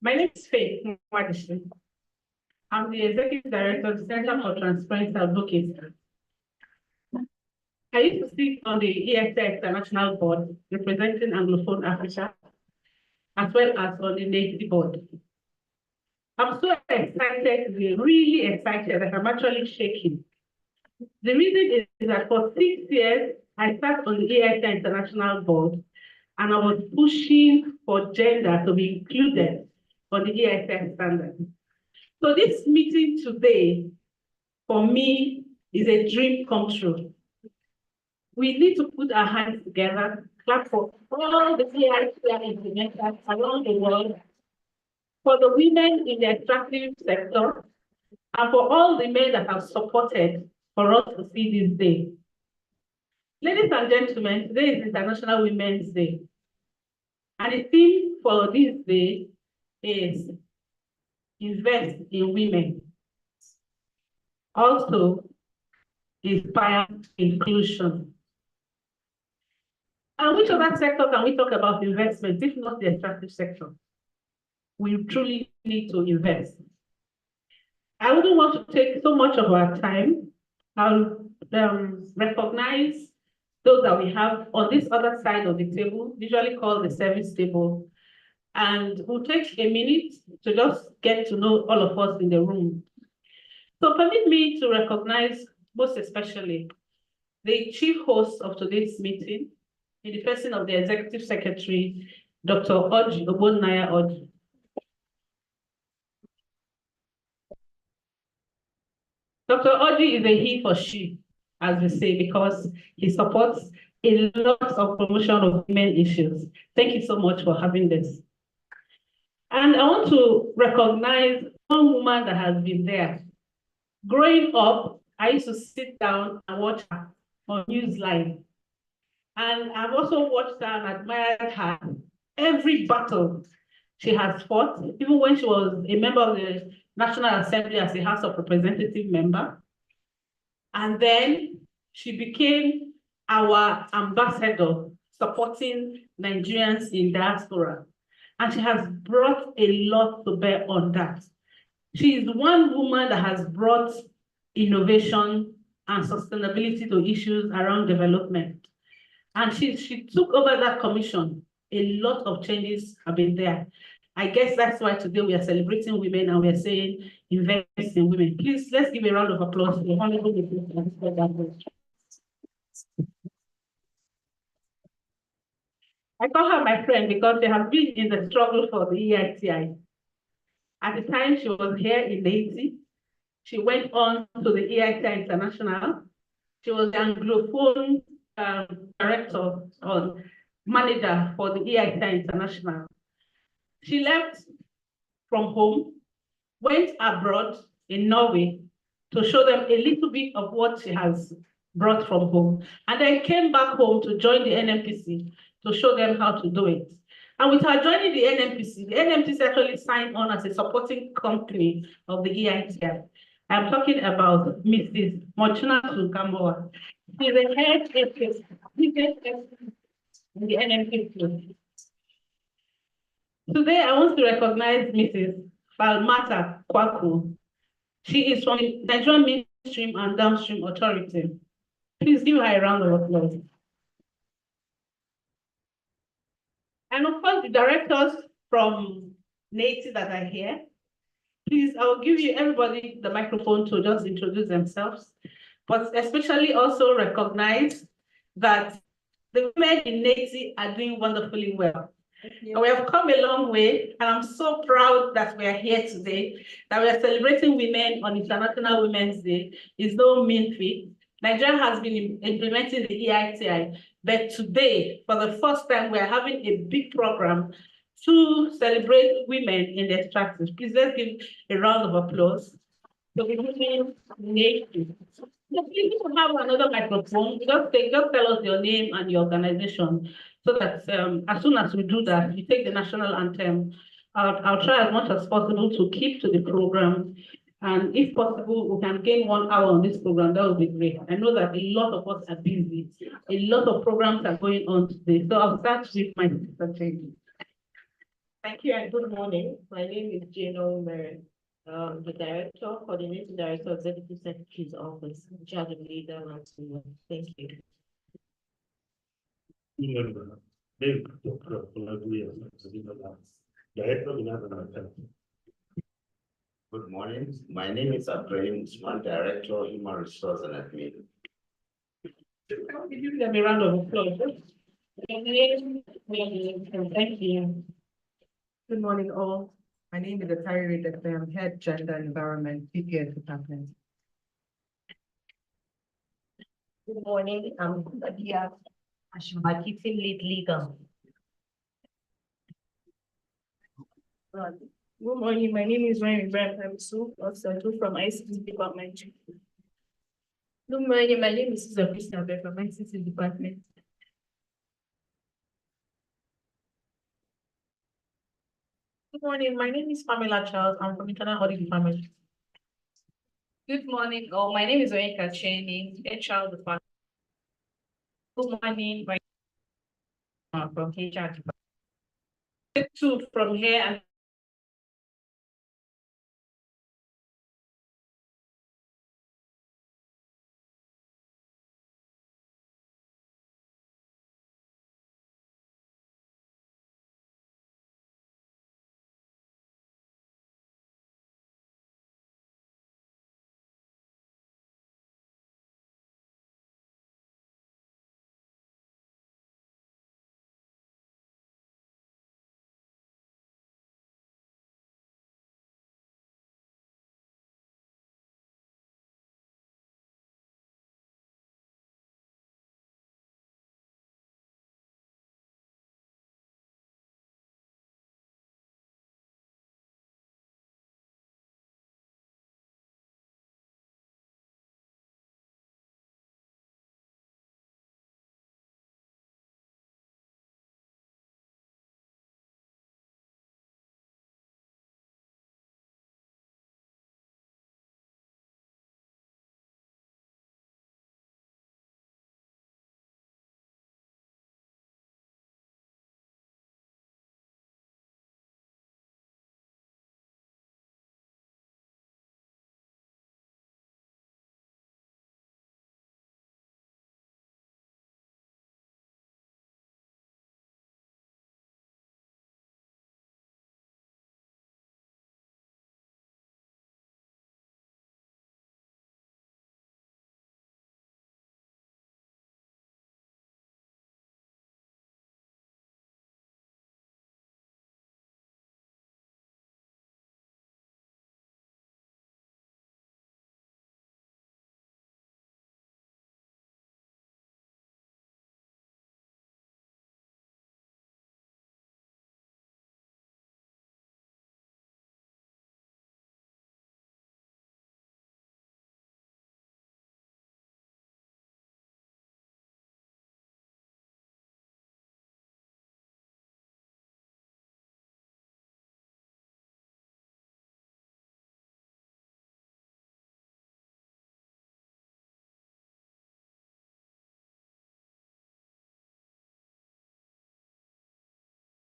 My name is Faith Mwadishi. I'm the Executive Director of the Center for Transparency Advocacy. I used to sit on the ESA International Board representing Anglophone Africa, as well as on the Neiti board. I'm so excited, really excited that I'm actually shaking. The reason is that for 6 years, I sat on the ESA International Board and I was pushing for gender to be included on the ESA standard. So this meeting today, for me, is a dream come true. We need to put our hands together, clap for all the EITI implementers around the world, for the women in the extractive sector, and for all the men that have supported for us to see this day. Ladies and gentlemen, today is International Women's Day. And the theme for this day is invest in women. Also, inspire inclusion. And which other sector can we talk about investment, if not the extractive sector? We truly need to invest. I wouldn't want to take so much of our time. I'll recognize those that we have on this other side of the table, usually called the service table. And we'll take a minute to just get to know all of us in the room. So permit me to recognize most especially the chief host of today's meeting, in the person of the Executive Secretary, Dr. Oji Ogbonnaya Oji. Dr. Oji is a he for she, as we say, because he supports a lot of promotion of women issues. Thank you so much for having this. And I want to recognize one woman that has been there. Growing up, I used to sit down and watch her on Newsline. And I've also watched her and admired her. Every battle she has fought, even when she was a member of the National Assembly as a House of Representative member. And then she became our ambassador supporting Nigerians in diaspora. And she has brought a lot to bear on that. She is one woman that has brought innovation and sustainability to issues around development. And she took over that commission. A lot of changes have been there. I guess that's why today we are celebrating women and we are saying invest in women. Please, let's give a round of applause to the Honorable Deputy. I call her my friend because she has been in the struggle for the EITI. At the time she was here in Neiti, she went on to the EITI International. She was the Anglophone director or manager for the EITI International. She left from home, went abroad in Norway to show them a little bit of what she has brought from home, and then came back home to join the NMPC to show them how to do it. And with her joining the NMPC actually signed on as a supporting company of the EITI. I'm talking about Mrs. Mochina Sunkamoa. She's the head in the NMPC. Today, I want to recognize Mrs. Falmata Kwaku. She is from the Nigerian Midstream and Downstream Authority. Please give her a round of applause. And of course, the directors from Neiti that are here. Please, I will give you everybody the microphone to just introduce themselves, but especially also recognize that the women in Neiti are doing wonderfully well. And we have come a long way, and I'm so proud that we are here today, that we are celebrating women on International Women's Day. It's no mean feat. Nigeria has been implementing the EITI, but today, for the first time, we are having a big program to celebrate women in the extractive. Please let's give a round of applause. So we women nation. Please have another microphone. Just tell us your name and your organization, so that as soon as we do that, we take the national anthem. I'll try as much as possible to keep to the program. And if possible, we can gain 1 hour on this program. That would be great. I know that a lot of us are busy. A lot of programs are going on today. So I'll start with my sister Jamie. Thank you and good morning. My name is Jane Omer, the Director, Coordinating Director, Executive Secretary's Office, in charge of legal and civil. Thank you. Good morning. My name is Abdurrahim Usman, Director, Human Resource and Admin. Can we give them a round of applause? Thank you. Good morning, all. My name is Atari Rita. I'm Head Gender and Environment, PPS Department. Good morning, I'm Nadia Ashimaki, Team Lead Legal. Good morning, my name is Ryan Ibrahim Hamisu, Officer 2 from ICT Department. Good morning, my name is Susan Christian from ICT Department. Good morning. My name is Pamela Charles. I'm from Internal Audit Department. Good morning, all. My name is Oyenka Cheney, HR Department. Good morning. From HR Department. Two from here and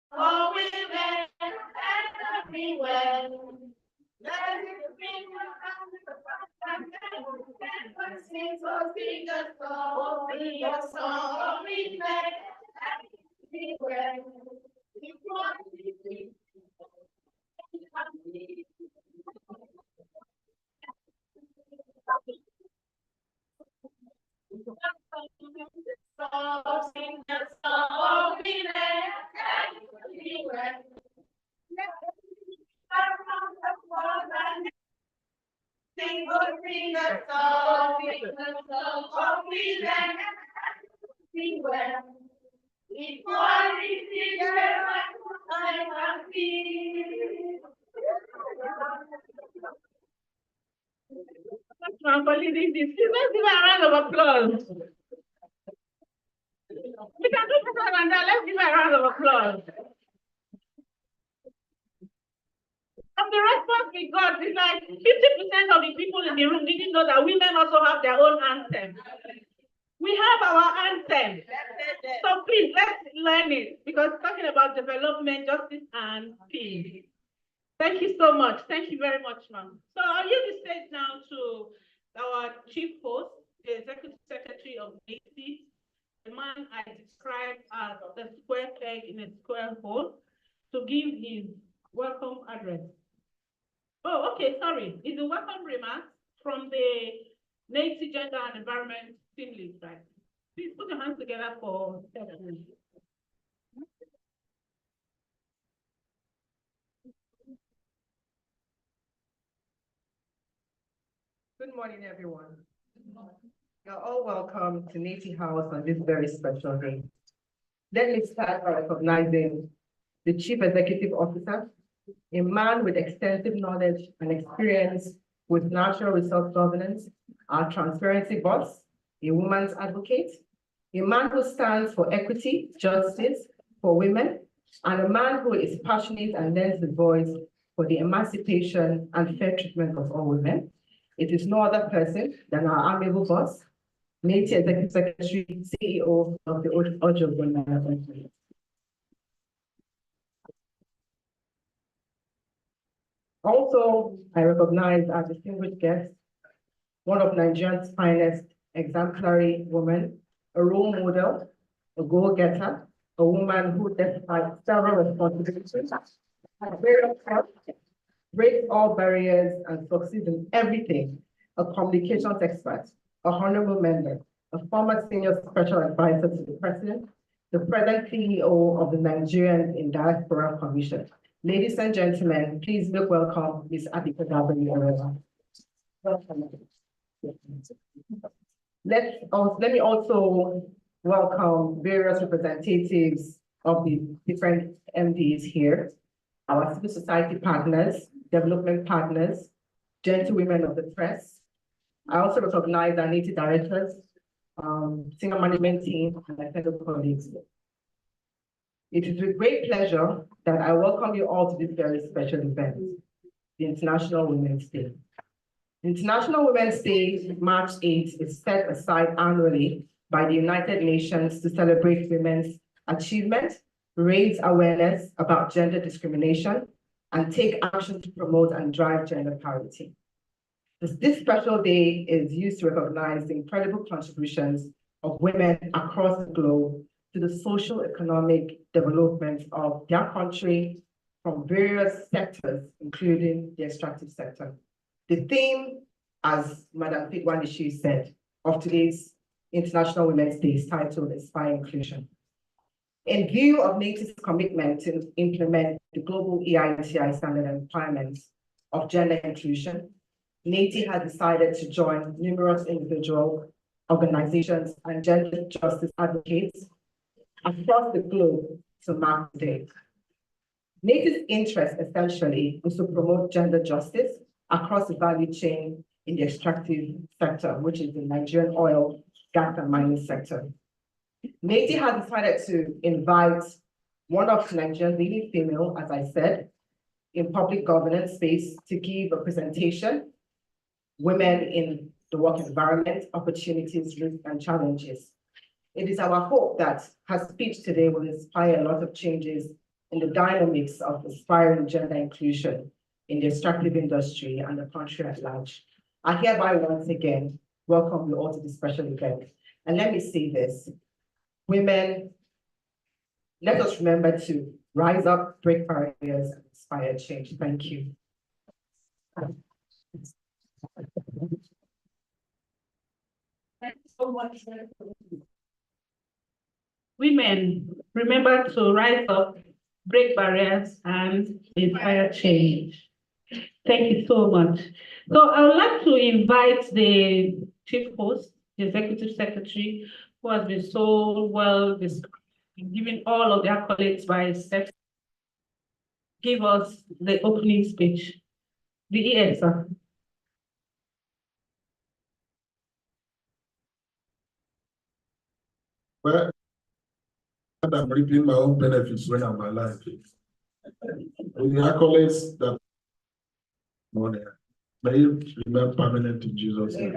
For women everywhere. Let it be your song, everywhere. Sing the song, everywhere. Sing the song, everywhere. Equality, I'm happy. I'm leading this. Let's give a round of applause. We can do better than that. Let's give a round of applause. From the response we got, it's like 50% of the people in the room didn't know that women also have their own anthem. We have our anthem. So please, let's learn it because talking about development, justice, and peace. Thank you so much. Thank you very much, ma'am. So I'll use the stage now to our chief host, the executive secretary of Neiti, the man I described as the square peg in a square hole, to give his welcome address. Oh, okay, sorry. It's a welcome remarks from the Neiti Gender and Environment Team Lead, right? Please put your hands together for 7 minutes. Good morning, everyone. You're all welcome to Neiti House on this very special day. Let me start by recognizing the Chief Executive Officer, a man with extensive knowledge and experience with natural resource governance, our transparency boss, a woman's advocate, a man who stands for equity, justice for women, and a man who is passionate and lends the voice for the emancipation and fair treatment of all women. It is no other person than our amiable boss, Neiti Executive Secretary, CEO of the Ojo Management. Also, I recognize our distinguished guest, one of Nigeria's finest exemplary women, a role model, a goal-getter, a woman who defied several responsibilities, breaks all barriers and succeeds in everything, a communications expert, a honorable member, a former senior special advisor to the president, the present CEO of the Nigerians in Diaspora Commission. Ladies and gentlemen, please make welcome Ms. Abika Gabriel. Welcome. Let me also welcome various representatives of the different MDs here, our civil society partners, development partners, gentlewomen of the press. I also recognize our Neiti directors, senior management team, and my fellow colleagues. It is with great pleasure that I welcome you all to this very special event, the International Women's Day. International Women's Day, March 8th, is set aside annually by the United Nations to celebrate women's achievement, raise awareness about gender discrimination, and take action to promote and drive gender parity. This special day is used to recognize the incredible contributions of women across the globe to the social economic development of their country from various sectors, including the extractive sector. The theme, as Madam Fitwanishi said, of today's International Women's Day is titled Inspire Inclusion. In view of Neiti's commitment to implement the global EITI standard and requirements of gender inclusion, Neiti has decided to join numerous individual organizations and gender justice advocates across the globe to mark the day. Neiti's interest essentially is to promote gender justice across the value chain in the extractive sector, which is the Nigerian oil, gas, and mining sector. Neiti has decided to invite one of Nigeria's leading female, as I said, in public governance space to give a presentation, women in the work environment, opportunities, risks, and challenges. It is our hope that her speech today will inspire a lot of changes in the dynamics of aspiring gender inclusion in the extractive industry and the country at large. I hereby once again welcome you all to this special event. And let me say this, women, let us remember to rise up, break barriers, and inspire change. Thank you. Thank you so much. Women, remember to rise up, break barriers, and inspire change. Thank you so much. So I would like to invite the chief host, the executive secretary, who has been so well given all of the accolades by sex, give us the opening speech. The ES, sir. Well, I'm reaping my own benefits when I'm alive. With the accolades that money, may it remain permanent in Jesus' name.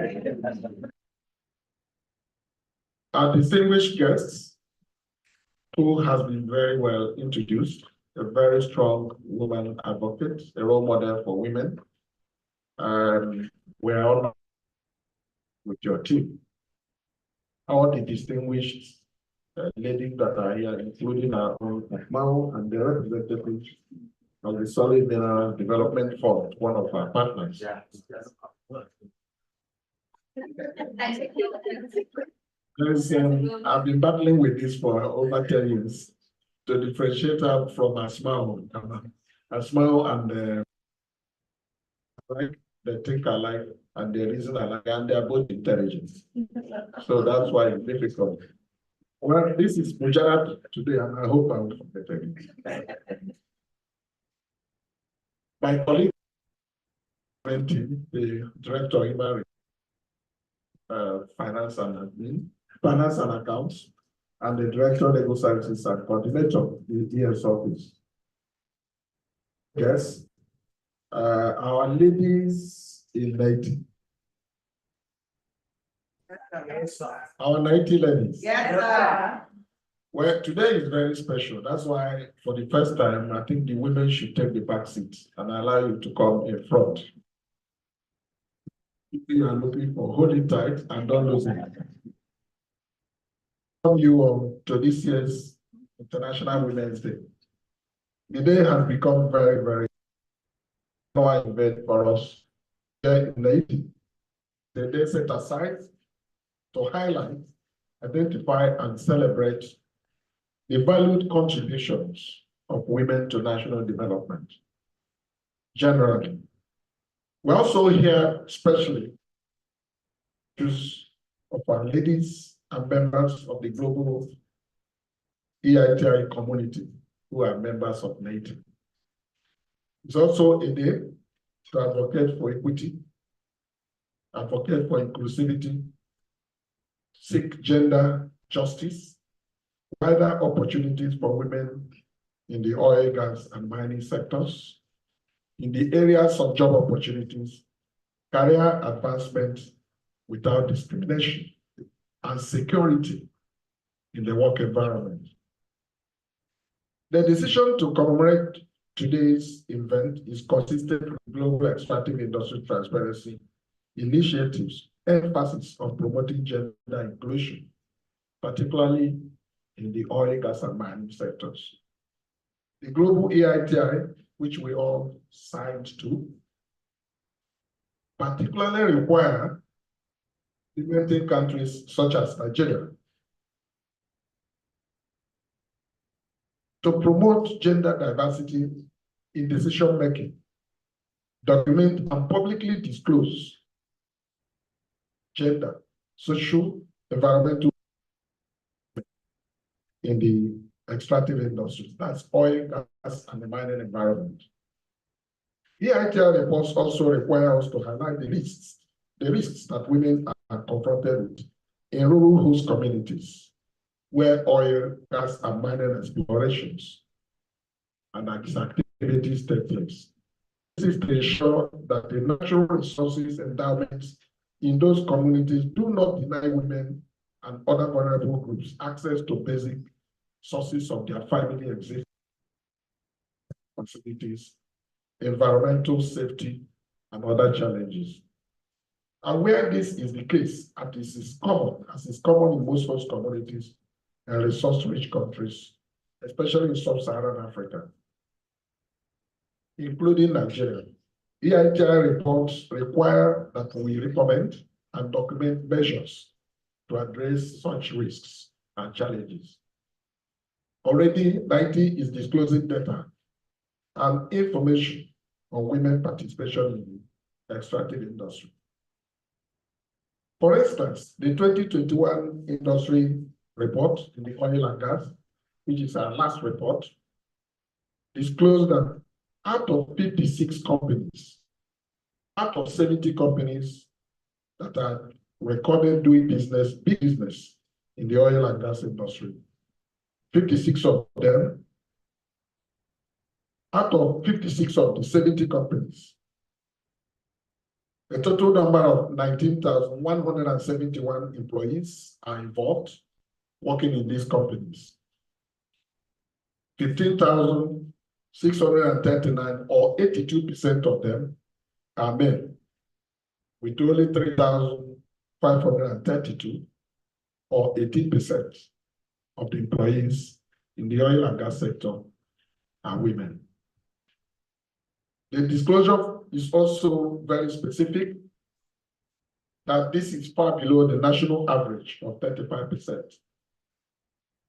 Our distinguished guests, who has been very well introduced, a very strong woman advocate, a role model for women. We're honored with your team. All the distinguished ladies that are here, including our own Mao and the representatives of the Solid Mineral Development Fund, one of our partners. I've been battling with this for over 10 years to differentiate her from Asmao. Asmao and they think alike and they reason alike, and they are both intelligent. So that's why it's difficult. Well, this is Mujarat today, and I hope I will forget it. My colleague, the director of Human Finance and Admin, Finance and Accounts, and the director of Legal Services and coordinator of the ES office. Yes, our ladies in Neiti. Our Neiti ladies. Yes, sir. Well, today is very special. That's why, for the first time, I think the women should take the back seat and allow you to come in front. If you are looking for, hold it tight and don't lose it. Welcome you all to this year's International Women's Day. The day has become very, very important event for us here in Neiti. The day set aside to highlight, identify, and celebrate the valued contributions of women to national development. Generally, we also hear especially of our ladies and members of the global EITI community who are members of Neiti. It's also a day to advocate for equity, advocate for inclusivity, seek gender justice, wider opportunities for women in the oil, gas, and mining sectors, in the areas of job opportunities, career advancement without discrimination, and security in the work environment. The decision to commemorate today's event is consistent with global extractive industry transparency initiatives, emphasis on promoting gender inclusion, particularly in the oil, gas, and mining sectors. The global EITI, which we all signed to, particularly require developing countries such as Nigeria to promote gender diversity in decision-making, document and publicly disclose gender, social, environmental in the extractive industries, that's oil, gas, and the mining environment. EITI reports also require us to highlight the risks that women are confronted with in rural host communities where oil, gas, and mining explorations and activities take place. This is to ensure that the natural resources endowments in those communities do not deny women and other vulnerable groups access to basic sources of their family existence, responsibilities, environmental safety, and other challenges. And where this is the case, as is common in most host communities and resource-rich countries, especially in sub-Saharan Africa, including Nigeria, EITI reports require that we recommend and document measures to address such risks and challenges. Already, Neiti is disclosing data and information on women participation in the extractive industry. For instance, the 2021 industry report in the oil and gas, which is our last report, disclosed that out of 56 companies, out of 70 companies that are recorded doing business, big business in the oil and gas industry, 56 of them, out of 56 of the 70 companies, A total number of 19,171 employees are involved working in these companies. 15,639 or 82% of them are men, with only 3,532 or 18% of the employees in the oil and gas sector are women. The disclosure is also very specific that this is far below the national average of 35%.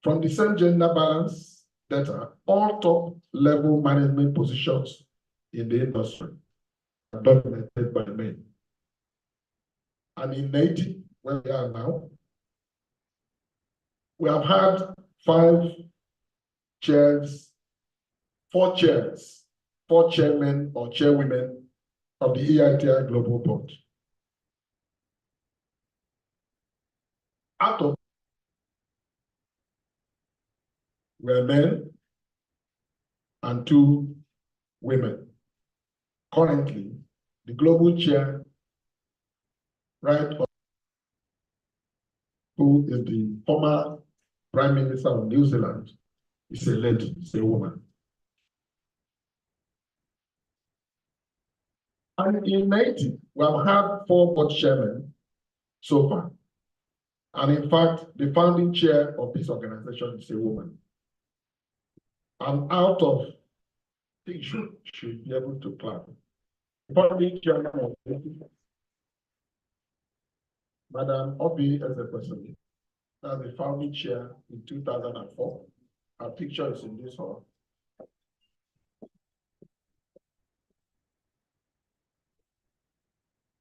From the same gender balance data, all top level management positions in the industry are dominated by men. And in Neiti, where we are now, we have had 4 chairmen or chairwomen of the EITI Global Board. Out of were men and 2 women. Currently, the global chair, who is the former Prime Minister of New Zealand, is a lady, is a woman. And in Neiti, we have had 4 board chairmen so far. And in fact, the founding chair of this organization is a woman. And out of, I think should be able to clap. The founding chairman of Neiti, Madam Obi as a person, as the founding chair in 2004. Our picture is in this hall.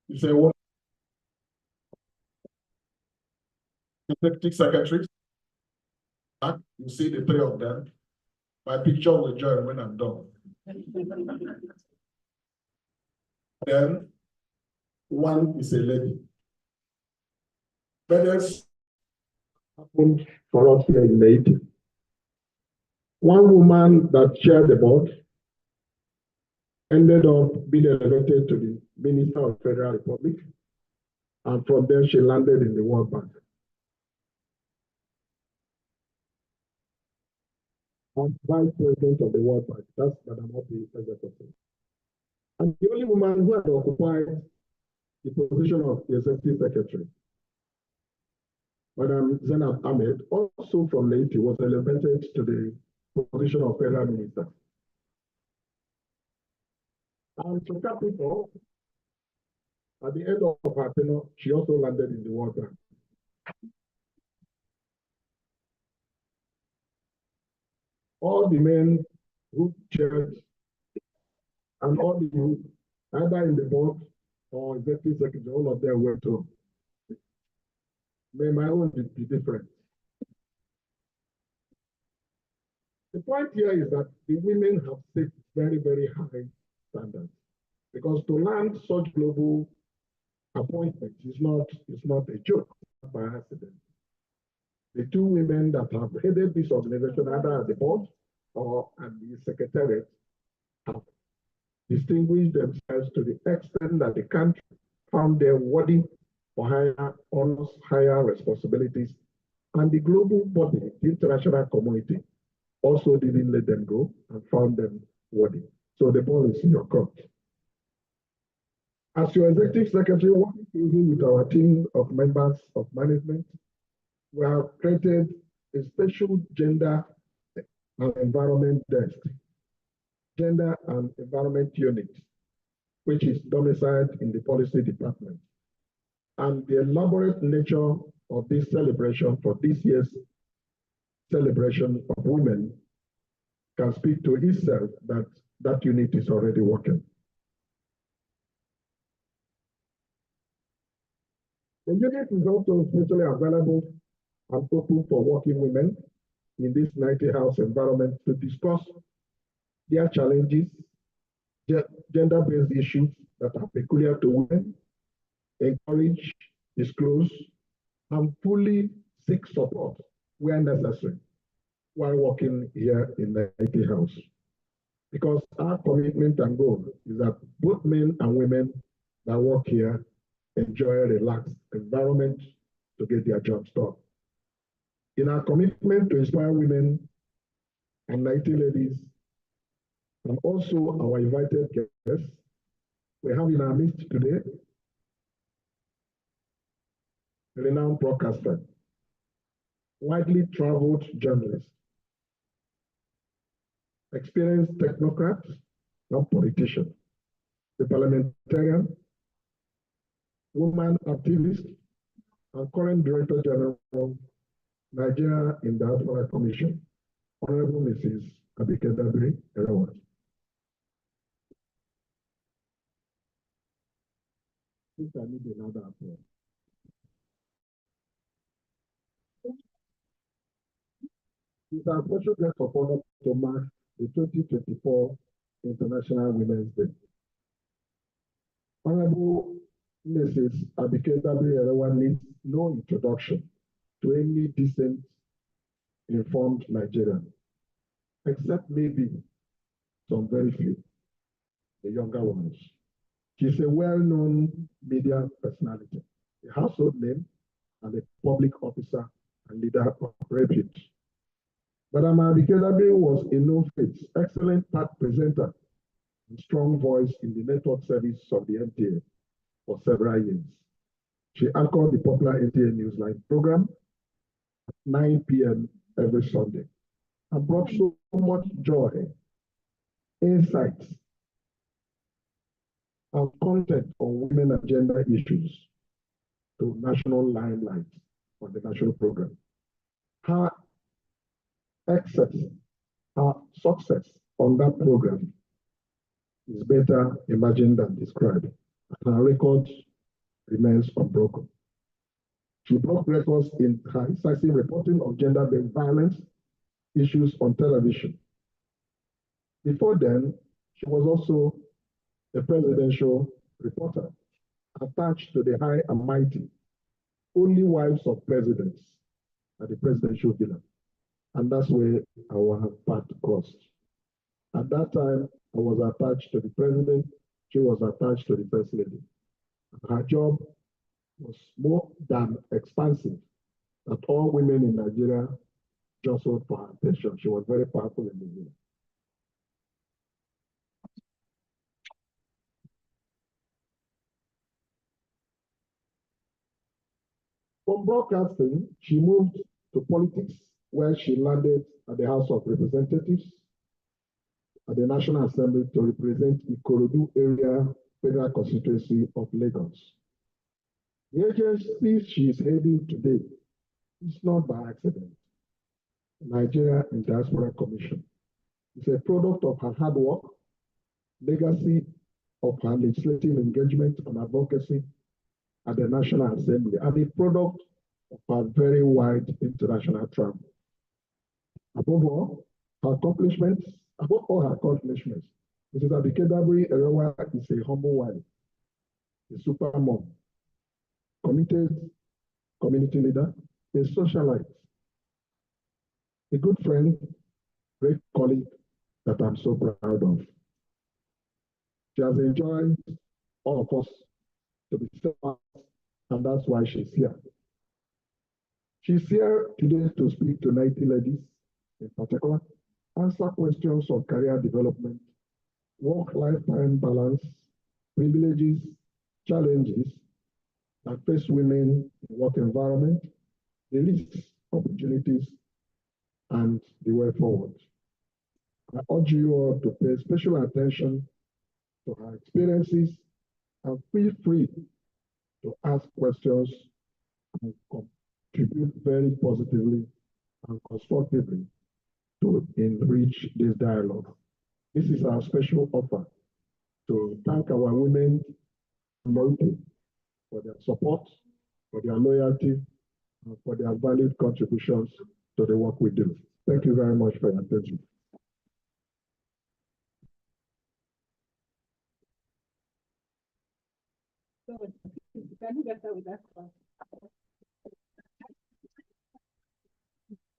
It's a woman. Executive secretaries. You see the 3 of them. My picture will join when I'm done. Then 1 is a lady. But that's happened for us here in Neiti. 1 woman that chaired the board ended up being elected to the Minister of Federal Republic, and from there she landed in the World Bank. And Vice President of the World Bank, that's Madam Obi Ezekwesili. And the only woman who had occupied the position of the Executive Secretary, Madam Zainab Ahmed, also from Neiti, was elevated to the position of Federal Minister. And to cap it off, at the end of her tenure, she also landed in the World Bank. All the men who chaired and all the youth, either in the board or executive secretary, all of them were too. May my own be different. The point here is that the women have set very, very high standards, because to land such global appointments is not a joke by accident. The 2 women that have headed this organization, either at the board or at the secretariat, have distinguished themselves to the extent that the country found them worthy for higher honors, higher responsibilities, and the global body, the international community, also didn't let them go and found them worthy. So the ball is in your court. As your executive secretary, working closely with our team of members of management, we have created a special gender and environment desk, gender and environment unit, which is domiciled in the policy department. And the elaborate nature of this celebration for this year's celebration of women can speak to itself that that unit is already working. The unit is also especially available and open for working women in this Neiti House environment to discuss their challenges, gender-based issues that are peculiar to women, encourage, disclose, and fully seek support where necessary while working here in the Neiti House. Because our commitment and goal is that both men and women that work here enjoy a relaxed environment to get their jobs done. In our commitment to inspire women and Neiti ladies, and also our invited guests, we have in our midst today a renowned broadcaster, widely traveled journalist, experienced technocrat, not politician, a parliamentarian, woman activist, and current Director General, Nigeria in the Diaspora Commission, Honorable Mrs. Abike Dabiri Erawa. Please, I need another applause. It's our special guest of honor to mark the 2024 International Women's Day. Honorable Mrs. Abike Dabiri Erawa needs no introduction to any decent, informed Nigerian, except maybe some very few, the younger ones. She's a well-known media personality, a household name, and a public officer and leader of repute. Madam Abike Dabiri was a no-faith, excellent part presenter and strong voice in the network service of the NTA for several years. She anchored the popular NTA Newsline program at 9 p.m. every Sunday and brought so much joy, insights, and content on women and gender issues to national limelight on the national program. Her excess, her success on that program is better imagined than described. Her record remains unbroken. She broke records in her incisive reporting of gender-based violence issues on television. Before then, she was also a presidential reporter attached to the high and mighty, only wives of presidents at the presidential villa. And that's where our path crossed. At that time, I was attached to the president, she was attached to the first lady. Her job was more than expansive, that all women in Nigeria jostled for her attention. She was very powerful in the villa. From broadcasting, she moved to politics, where she landed at the House of Representatives, at the National Assembly to represent the Ikorodu area federal constituency of Lagos. The agency she is heading today is not by accident. Nigeria in Diaspora Commission is a product of her hard work, legacy of her legislative engagement and advocacy at the National Assembly, and a product of her very wide international travel. Above all her accomplishments, Mrs. Abike Dabiri Erawa is a humble wife, a super mom, committed community leader, a socialite, a good friend, great colleague that I'm so proud of. She has enjoyed all of us to be steadfast, and that's why she's here. She's here today to speak to Neiti ladies in particular, answer questions on career development, work-life balance, privileges, challenges that face women in work environment, the risks, opportunities, and the way forward. I urge you all to pay special attention to her experiences and feel free to ask questions and contribute very positively and constructively to enrich this dialogue. This is our special offer to thank our women community for their support, for their loyalty, and for their valued contributions to the work we do. Thank you very much for your attention.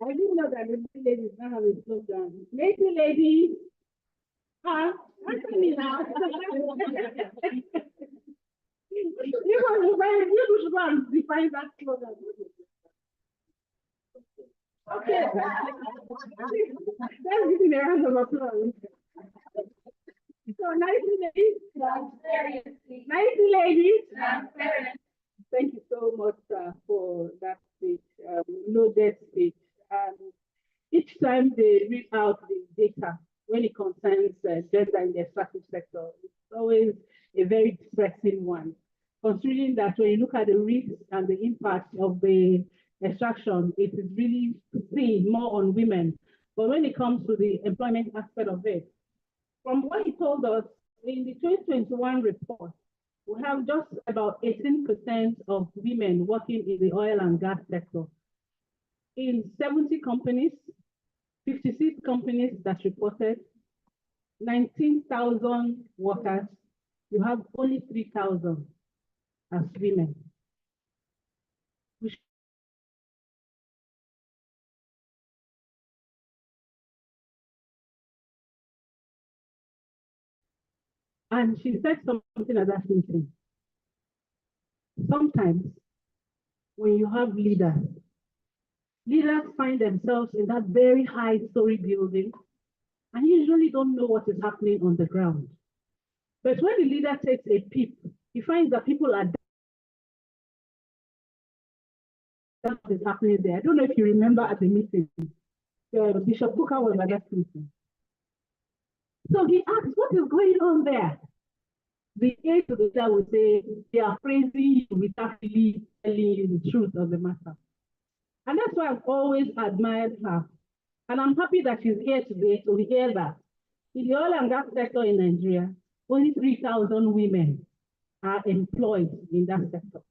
I didn't know that the ladies now have a slogan. Neiti lady. Answer me now. and define that slogan. Okay. Let's give him a round of applause. So, nice ladies. Nice ladies. Thank you so much for that speech, loaded speech. Each time they read out the data when it concerns gender in the extractive sector, it's always a very distressing one. Considering that when you look at the risks and the impact of the extraction, it is really seen more on women. But when it comes to the employment aspect of it, from what he told us in the 2021 report, we have just about 18% of women working in the oil and gas sector. In 70 companies, 56 companies that reported, 19,000 workers, you have only 3,000 as women. And she said something at that meeting. Sometimes when you have leaders find themselves in that very high story building and usually don't know what is happening on the ground. But when the leader takes a peep, he finds that people are what is happening there. I don't know if you remember at the meeting, Bishop Booker was at that meeting. So he asked, what is going on there? The aide to the leader would say, they are praising you without really telling you the truth of the matter. And that's why I've always admired her. And I'm happy that she's here today to hear that. In the oil and gas sector in Nigeria, only 3,000 women are employed in that sector.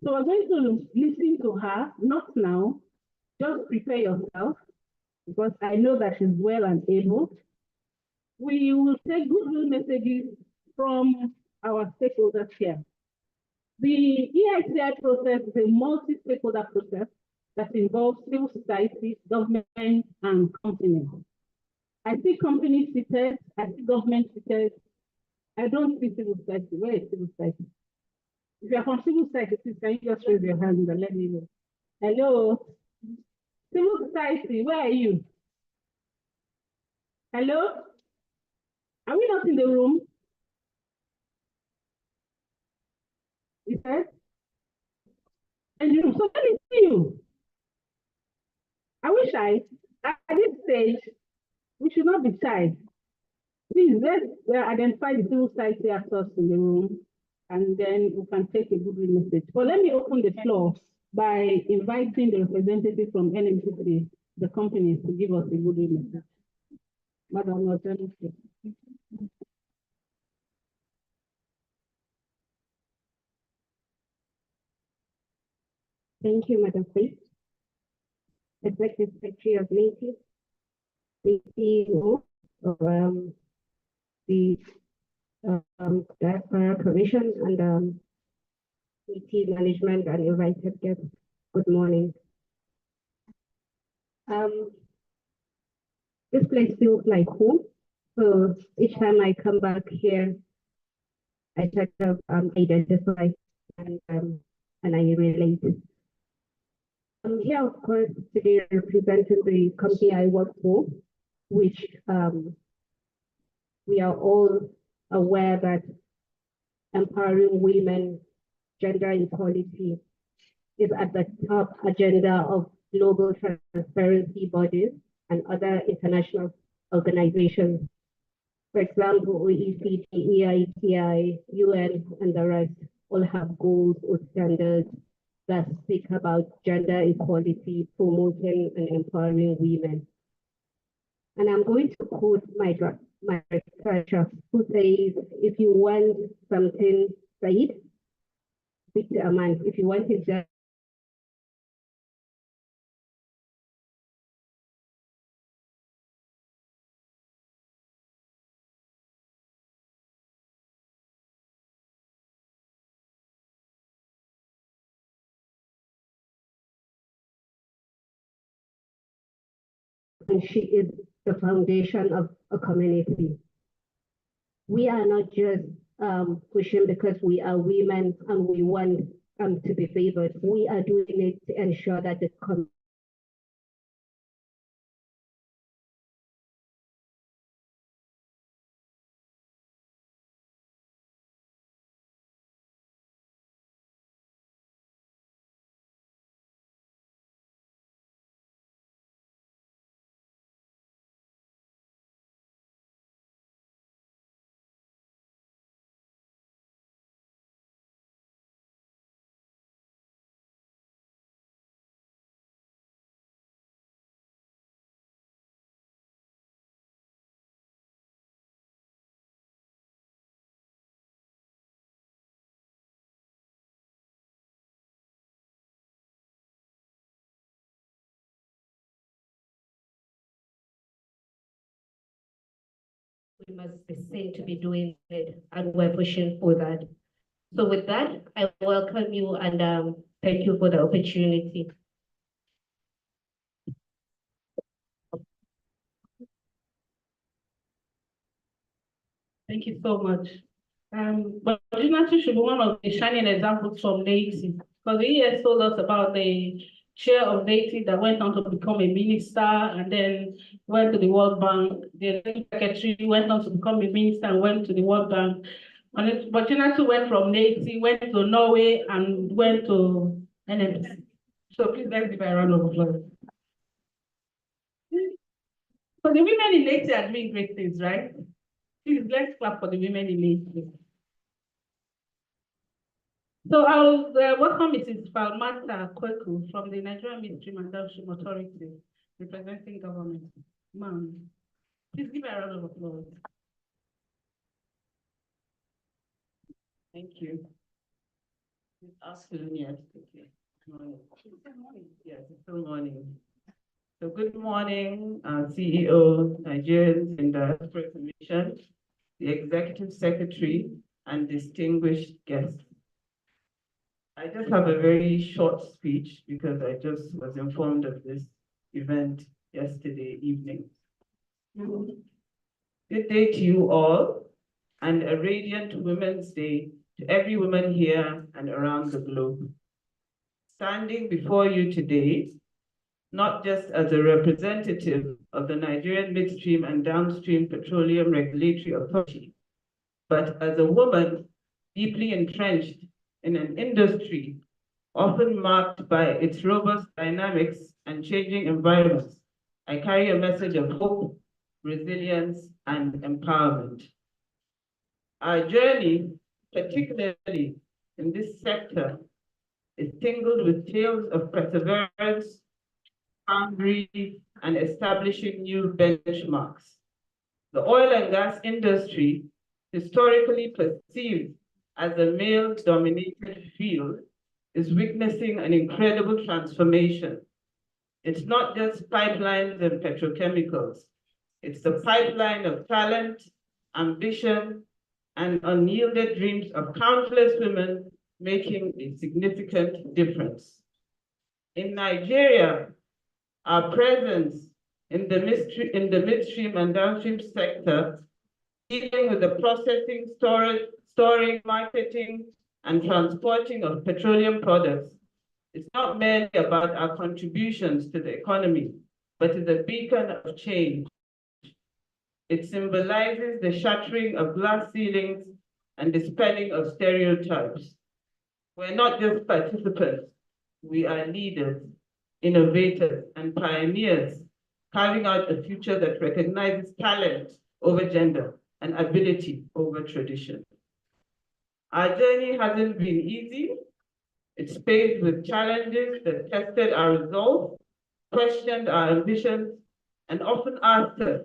So we're going to listen to her, not now, just prepare yourself, because I know that she's well and able. We will take good messages from our stakeholders here. The EITI process is a multi-stakeholder process that involves civil society, government, and companies. I see companies seated, I see government seated. I don't see civil society. Where is civil society? If you are from civil society, please can you just raise your hand and let me know? Hello? Civil society, where are you? Hello? Are we not in the room? You said? And you, so let me see you. I wish at this stage, we should not be shy. Please, let's identify the civil society actors in the room, and then we can take a good message. But let me open the floor by inviting the representative from NMC3, the companies, to give us a good message. Madam Lieutenant. Thank you, Madam Priest. Executive Secretary of Neiti, the CEO of the Diaspora Commission, and Neiti management and invited guests. Good morning. This place feels like home. So each time I come back here, I try to identify and I relate. I'm here, of course, today representing the company I work for, which we are all aware that empowering women, gender equality is at the top agenda of global transparency bodies and other international organizations. For example, OECD, EITI, UN, and the rest all have goals or standards that speak about gender equality, promoting and empowering women. And I'm going to quote my researcher who says, if you want something, Said, speak to a man. If you want it done, and she is the foundation of a community. We are not just pushing because we are women and we want to be favored. We are doing it to ensure that the we must be seen to be doing it, and we're pushing for that. So with that, I welcome you and thank you for the opportunity. Thank you so much. But Junatu should be one of the shining examples from Neiti, because he has told us about the chair of Neiti that went on to become a minister and then went to the World Bank. The secretary went on to become a minister and went to the World Bank. But Junatu went from Neiti, went to Norway and went to NMC. So please let's give a round of applause. So the women in Neiti are doing great things, right? Please let's clap for the women in Neiti. So I'll welcome Mrs. Falmata Kweku from the Nigerian Midstream and Downstream Authority, representing government. Ma'am, please give her a round of applause. Thank you. Good afternoon, yes. Okay. Good morning. Yes, it's still morning. So good morning, CEO, Nigerians in Diaspora Commission, the Executive Secretary, and distinguished guests. I just have a very short speech because I just was informed of this event yesterday evening. Good day to you all, and a radiant Women's Day to every woman here and around the globe. Standing before you today, not just as a representative of the Nigerian Midstream and Downstream Petroleum Regulatory Authority, but as a woman deeply entrenched in an industry often marked by its robust dynamics and changing environments, I carry a message of hope, resilience, and empowerment. Our journey, particularly in this sector, is tingled with tales of perseverance, boundary, and establishing new benchmarks. The oil and gas industry, historically perceived as a male-dominated field, is witnessing an incredible transformation. It's not just pipelines and petrochemicals. It's the pipeline of talent, ambition, and unyielded dreams of countless women making a significant difference. In Nigeria, our presence in the midstream and downstream sector, dealing with the processing, storing, marketing, and transporting of petroleum products, it's not merely about our contributions to the economy, but is a beacon of change. It symbolizes the shattering of glass ceilings and dispelling of stereotypes. We're not just participants, we are leaders, innovators, and pioneers, carving out a future that recognizes talent over gender and ability over tradition. Our journey hasn't been easy. It's paved with challenges that tested our resolve, questioned our ambitions, and often asked us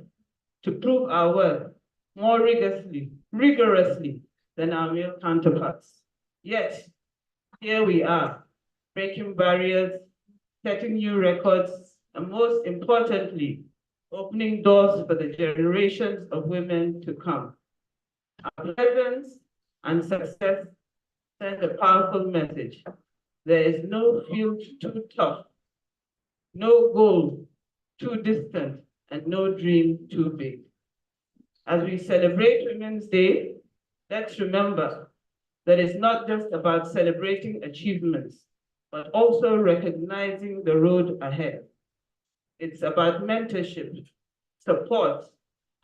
to prove our worth more rigorously than our male counterparts. Yet, here we are, breaking barriers, setting new records, and most importantly, opening doors for the generations of women to come. Our presence and success send a powerful message. There is no field too tough, no goal too distant, and no dream too big. As we celebrate Women's Day, let's remember that is not just about celebrating achievements, but also recognizing the road ahead. It's about mentorship, support,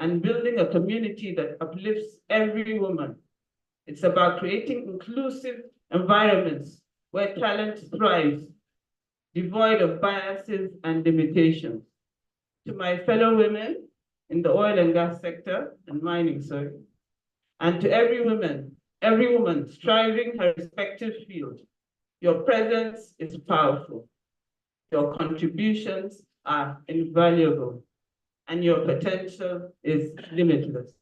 and building a community that uplifts every woman. It's about creating inclusive environments where talent thrives, devoid of biases and limitations. To my fellow women in the oil and gas sector and mining, and to every woman striving her respective field, your presence is powerful. Your contributions are invaluable, and your potential is limitless.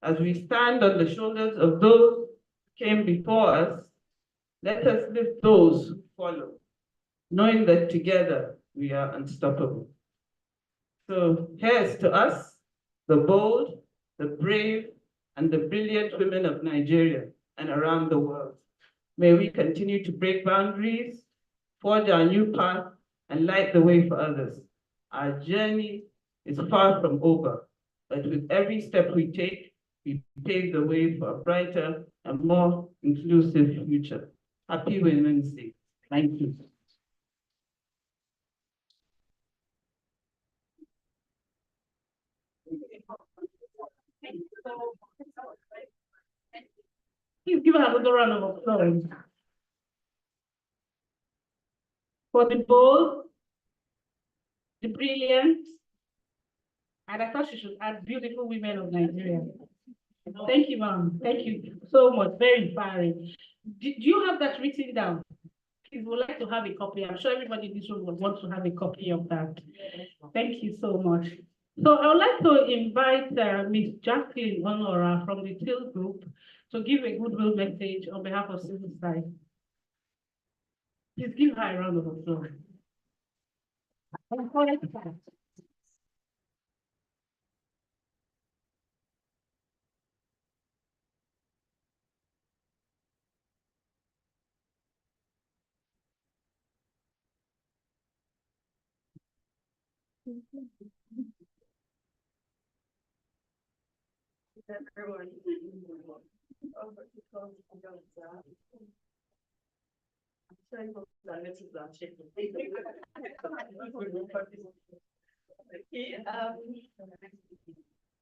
As we stand on the shoulders of those who came before us, let us lift those who follow, knowing that together we are unstoppable. So here's to us, the bold, the brave, and the brilliant women of Nigeria and around the world. May we continue to break boundaries, forge our new path, and light the way for others. Our journey is far from over, but with every step we take, we pave the way for a brighter and more inclusive future. Happy Women's Day. Thank you. Please give her another round of applause. For the bold, the brilliant, and I thought she should add beautiful women of Nigeria. Thank you, ma'am. Thank you so much. Very inspiring. Do you have that written down? Please, would like to have a copy. I'm sure everybody in this room would want to have a copy of that. Thank you so much. So I would like to invite Ms. Jacqueline Honora from the TIL Group to give a goodwill message on behalf of civil society. Please give her a round of applause.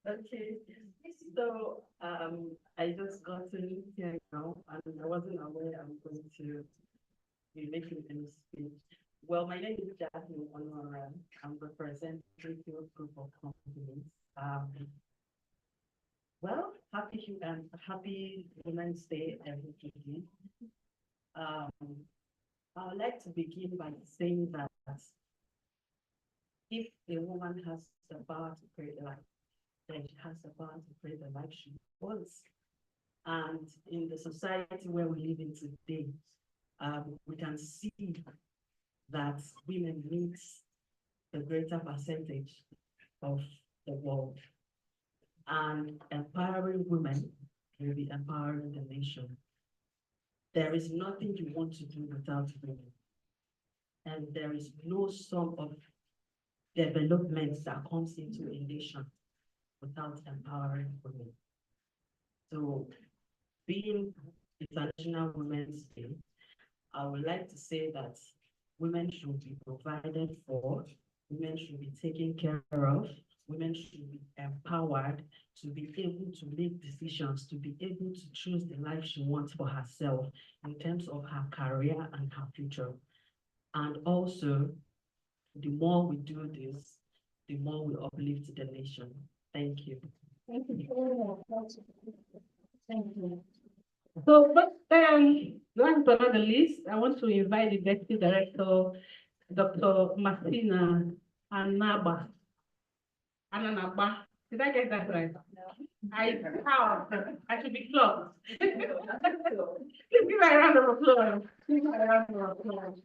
Okay, so I just got in here now and I wasn't aware I'm going to be making any speech. Well, my name is Jacqueline Honora. I'm representing a group of companies. Well, happy Women's Day, everybody. I would like to begin by saying that if a woman has the power to create life, then she has the power to create the life she wants. And in the society where we live in today, we can see that women makes the greater percentage of the world. And empowering women will be empowering the nation. There is nothing you want to do without women. And there is no sum of development that comes into a nation without empowering women. So, being International Women's Day, I would like to say that women should be provided for, women should be taken care of, women should be empowered to be able to make decisions, to be able to choose the life she wants for herself in terms of her career and her future. And also, the more we do this, the more we uplift the nation. Thank you. Thank you. Thank you. So, but last but not the least, I want to invite the Deputy Director, Dr. Martina Anaba. Ananaba. Did I get that right? No. I should be close. Please give her a round of applause. Give her a round of applause.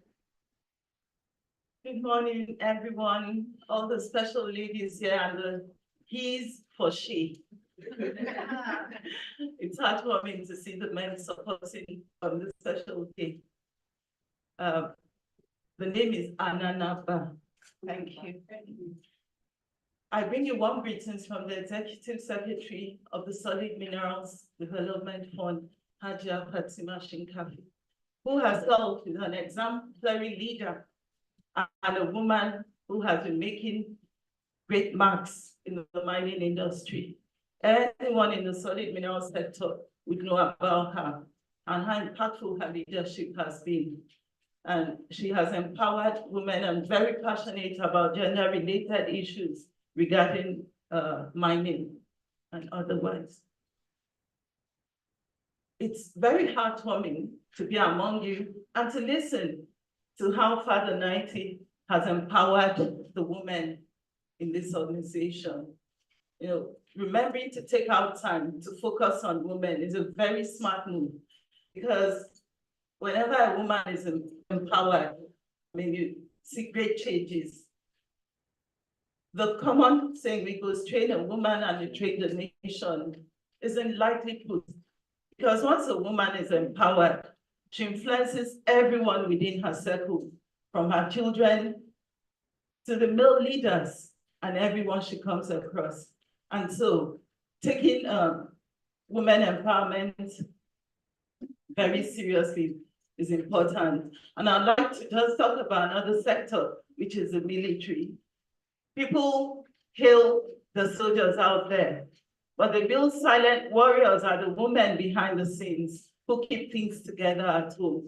Good morning, everyone, all the special ladies here and the he's for she. It's heartwarming to see the men supporting on this special day. The name is Ananaba. Thank you. I bring you warm greetings from the Executive Secretary of the Solid Minerals Development Fund, Hajia Fatima Shinkafi, who herself is an exemplary leader and a woman who has been making great marks in the mining industry. Anyone in the solid mineral sector would know about her and how impactful her leadership has been. And she has empowered women and very passionate about gender-related issues regarding mining and otherwise. It's very heartwarming to be among you and to listen to how Father Neiti has empowered the women in this organization. You know, remembering to take out time to focus on women is a very smart move, because whenever a woman is empowered, I mean, you see great changes. The common saying we goes, train a woman and you train the nation, isn't likely put, because once a woman is empowered, she influences everyone within her circle, from her children to the male leaders and everyone she comes across. And so taking women empowerment very seriously is important. And I'd like to just talk about another sector, which is the military. People hail the soldiers out there, but the real silent warriors are the women behind the scenes who keep things together at home.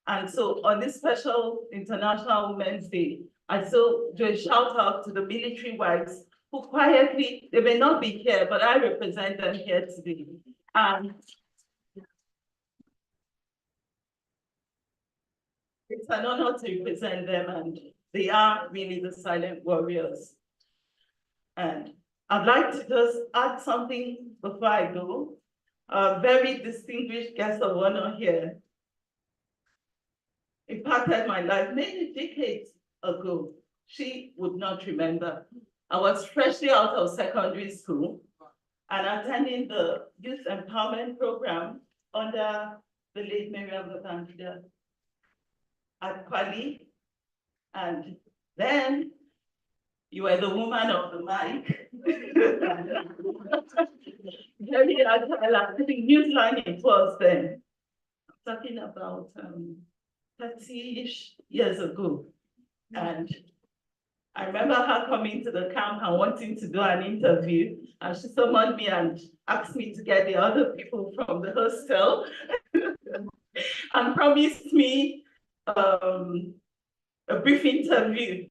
And so on this special International Women's Day, I still do a shout out to the military wives who quietly, they may not be here, but I represent them here today. It's an honor to represent them, and they are really the silent warriors. And I'd like to just add something before I go. A very distinguished guest of honor here impacted my life many decades ago. She would not remember. I was freshly out of secondary school and attending the youth empowerment program under the late Miriam Babangida at Kwali. And then you were the woman of the mic. Very agile, I think Newsline it was then. I'm talking about 30-ish years ago. And I remember her coming to the camp and wanting to do an interview, and she summoned me and asked me to get the other people from the hostel and promised me a brief interview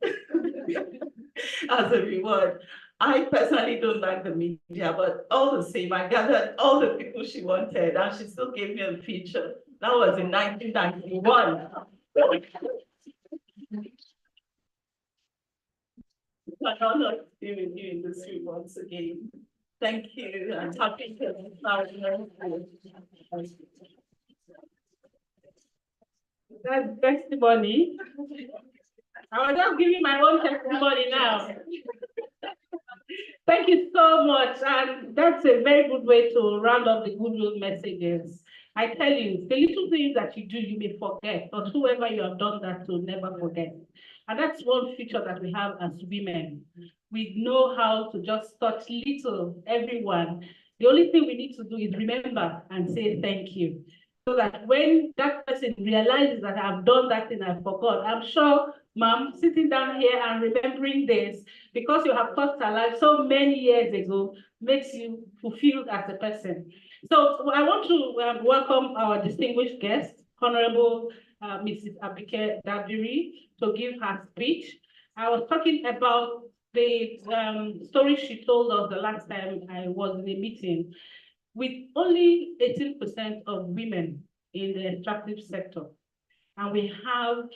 as a reward. I personally don't like the media, but all the same, I gathered all the people she wanted, and she still gave me a feature. That was in 1991. It's an honor to be with you in this room once again. Thank you, and happy to That's testimony. I was just giving my own testimony now. Thank you so much. And that's a very good way to round up the goodwill messages. I tell you, the little things that you do, you may forget, but whoever you have done that to, never forget. And that's one feature that we have as women. We know how to just touch little, everyone. The only thing we need to do is remember and say thank you. So that when that person realizes that I've done that thing, I forgot, I'm sure, Mom, sitting down here and remembering this, because you have touched her life so many years ago, makes you fulfilled as a person. So I want to welcome our distinguished guest, Honorable Mrs. Abike Dabiri, to give her speech. I was talking about the story she told us the last time I was in a meeting. With only 18% of women in the extractive sector, and we have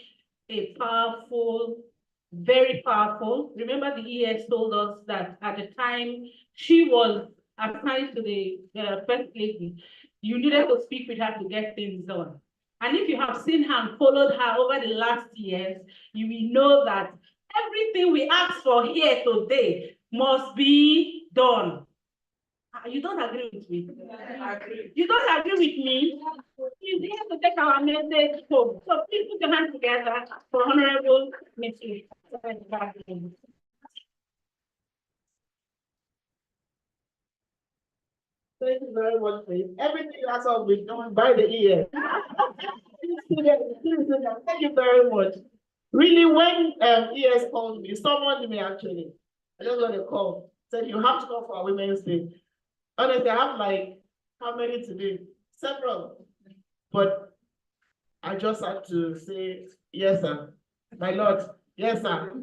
a powerful, very powerful. Remember, the ES told us that at the time she was assigned to the first lady, you needed to speak with her to get things done. And if you have seen her and followed her over the last years, you will know that everything we ask for here today must be done. You don't agree with me? You don't agree with me? She's here to take our message home. So please put your hands together for Honorable Mrs. Thank you very much, please. Everything that's all been done by the ear. Thank you very much. Really, when ES called me, someone me actually, I just got a call, said you have to come for our Women's Day. Honestly, I have like, how many today? Several. But I just had to say, yes, sir. My lord, yes, sir.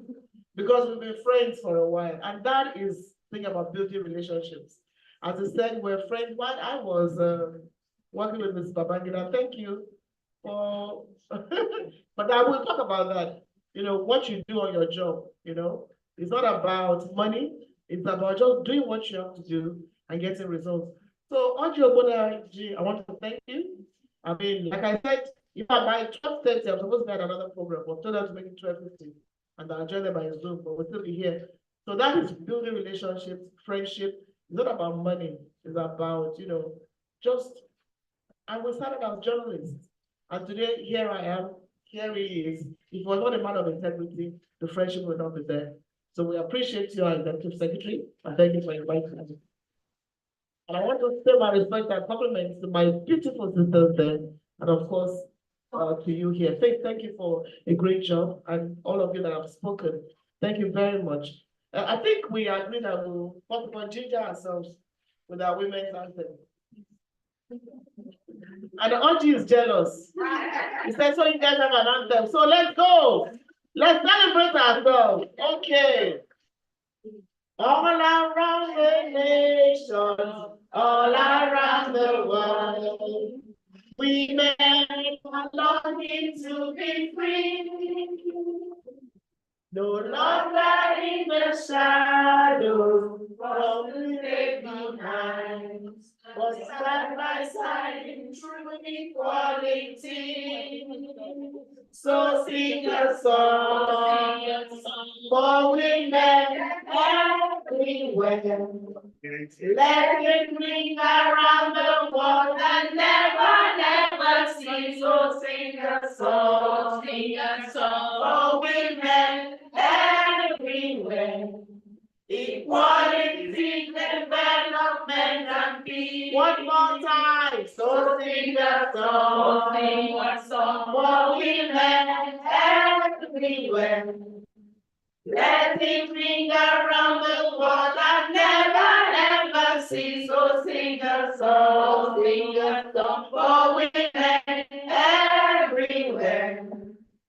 Because we've been friends for a while. And that is the thing about building relationships. As I said, we're friends. While I was working with Ms. Babangida, thank you for, but I will talk about that. You know, what you do on your job, you know, it's not about money. It's about just doing what you have to do and getting results. So, Audrey Obona G, I want to thank you. I mean, like I said, if I by 12:30, I'm supposed to have another program, but told them to make it 12:50, and I'll join them by Zoom, but we'll still be here. So that is building relationships, friendship. It's not about money. It's about, you know, just, and we started as journalists. And today, here I am, here he is. If he was not a man of integrity, the friendship would not be there. So we appreciate you, our executive secretary, and thank you for inviting us. And I want to say my respect and compliments to my beautiful sisters there, and of course, to you here. Thank you for a great job, and all of you that have spoken. Thank you very much. I think we agreed that we'll talk about ginger ourselves with our women's anthem. And Auntie is jealous. He said, so you guys have an anthem. So let's go. Let's celebrate ourselves. Okay. All around the nation, all around the world, women are longing to be free. No longer in the shadow of the day behind, but side by side in true equality. So sing a song for women everywhere. Let it ring around the world and never cease. So sing a song for women everywhere. Equality, development, and peace. One more time. So sing a song for women everywhere. Let it ring around the world and never cease. So sing a song for women everywhere.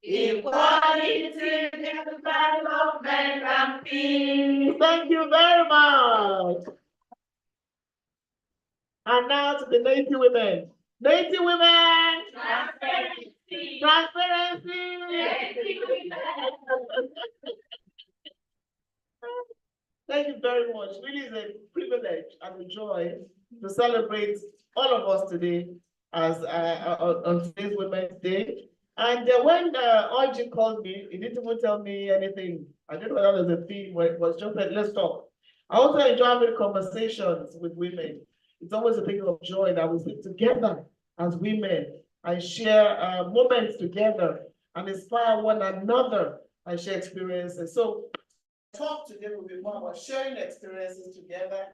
Equality, development, and peace. Thank you very much. And now to the Neiti women. Neiti women! Transparency! Transparency! Neiti women! Thank you very much. Really is a privilege and a joy to celebrate all of us today as on today's Women's Day. And when Audrey called me, he didn't even tell me anything. I didn't know that was a theme, where it was just like, let's talk. I also enjoy having conversations with women. It's always a thing of joy that we sit together as women and share moments together and inspire one another and share experiences. So talk today will be more about sharing experiences together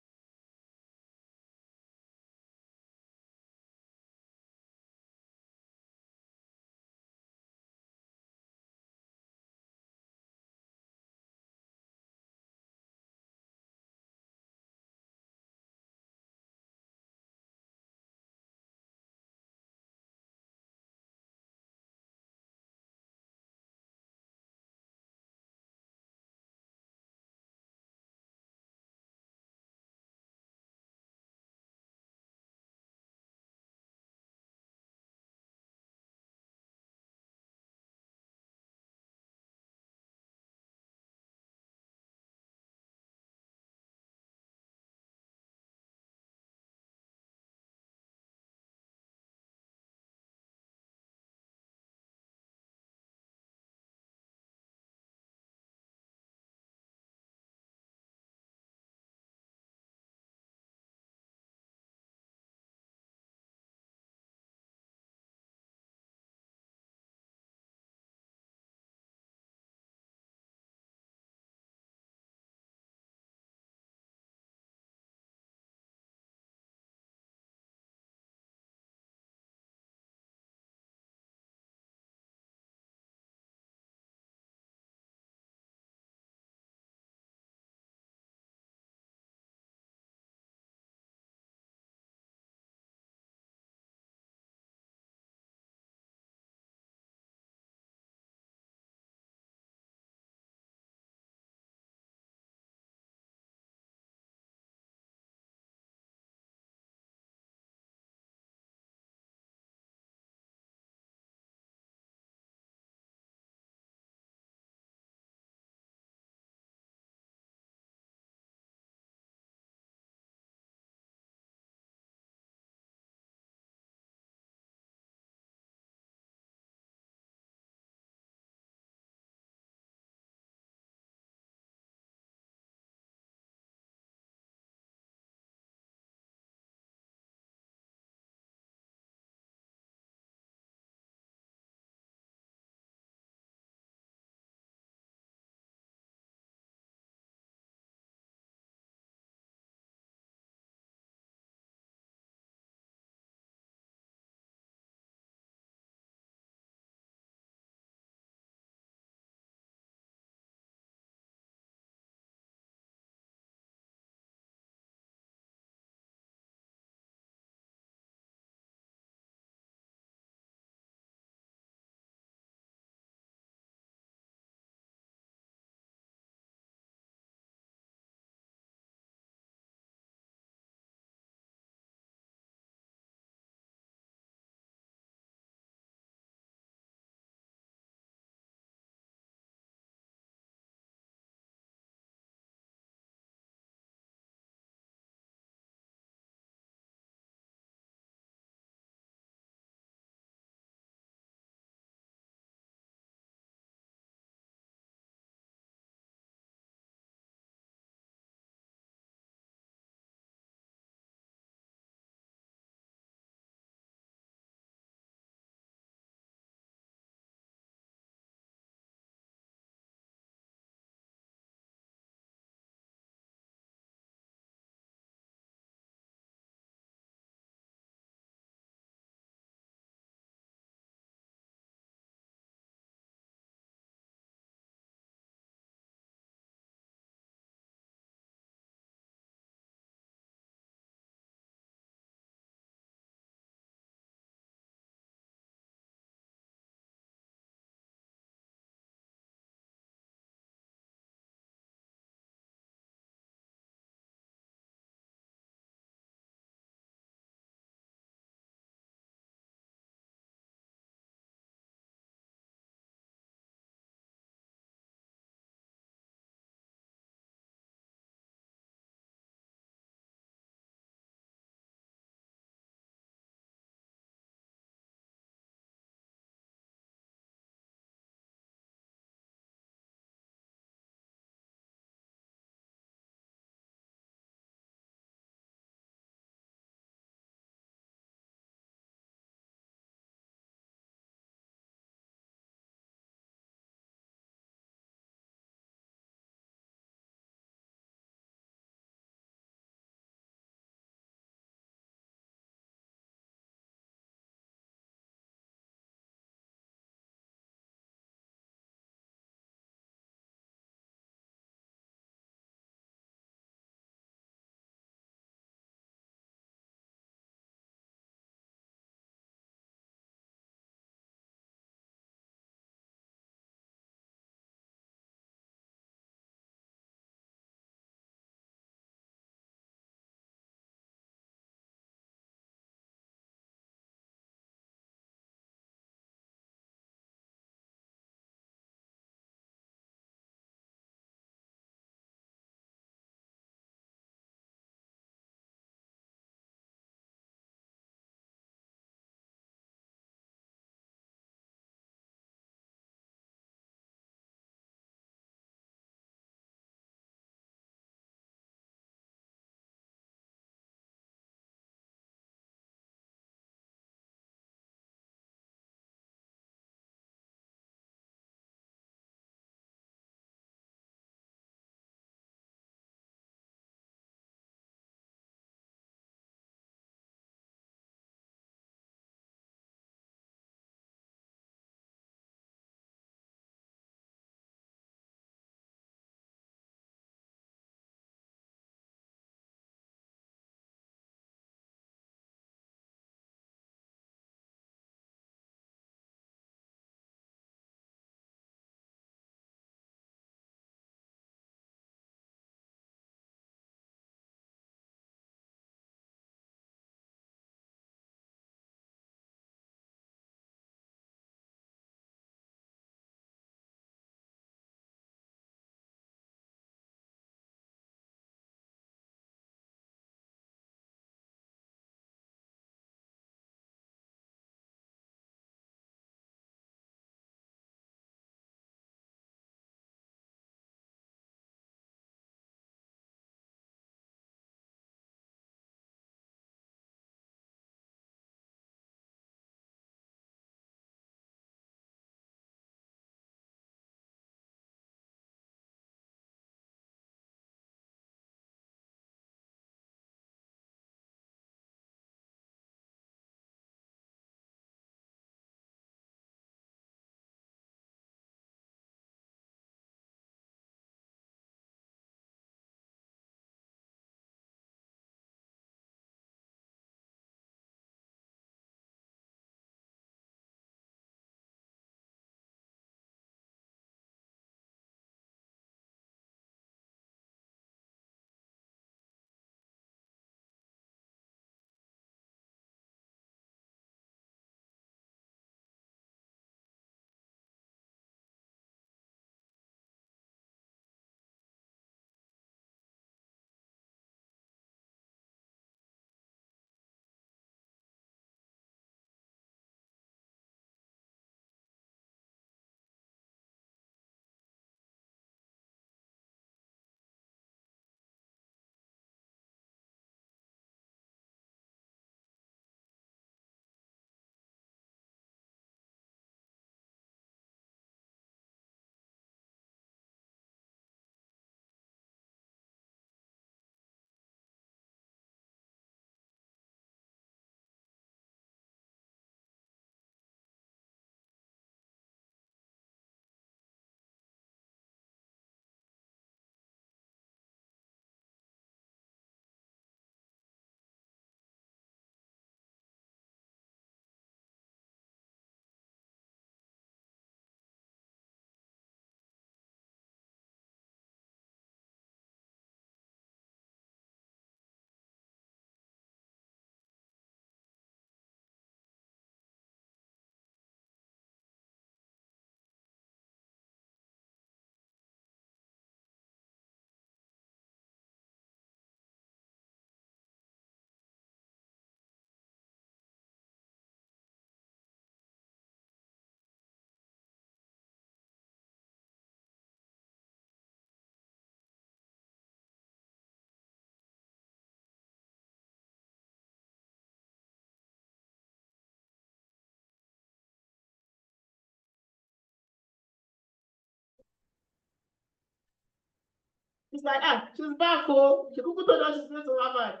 It's like, she's back, oh, she couldn't tell she's going to Harvard.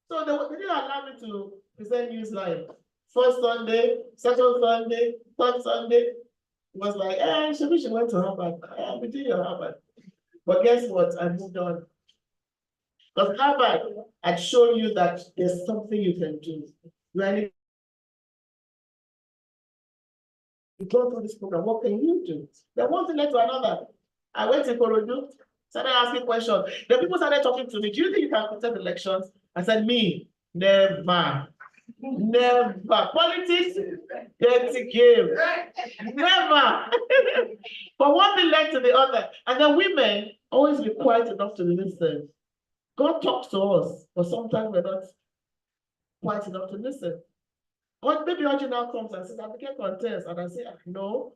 So they didn't allow me to present news live. First Sunday, second Sunday, third Sunday, it was like, she went to Harvard. We did your Harvard. But guess what? I moved on. Because Harvard had shown you that there's something you can do. You go through this program, what can you do? Then one thing led to another. I went to Korodu, started asking questions. Then people started talking to me. Do you think you can contest elections? I said, me, never. Never. Politics, dirty game. Never. But one thing led to the other. And then women always be quiet enough to listen. God talks to us, but sometimes we're not quiet enough to listen. Or maybe Audrey now comes and says, I became contest. And I say, no.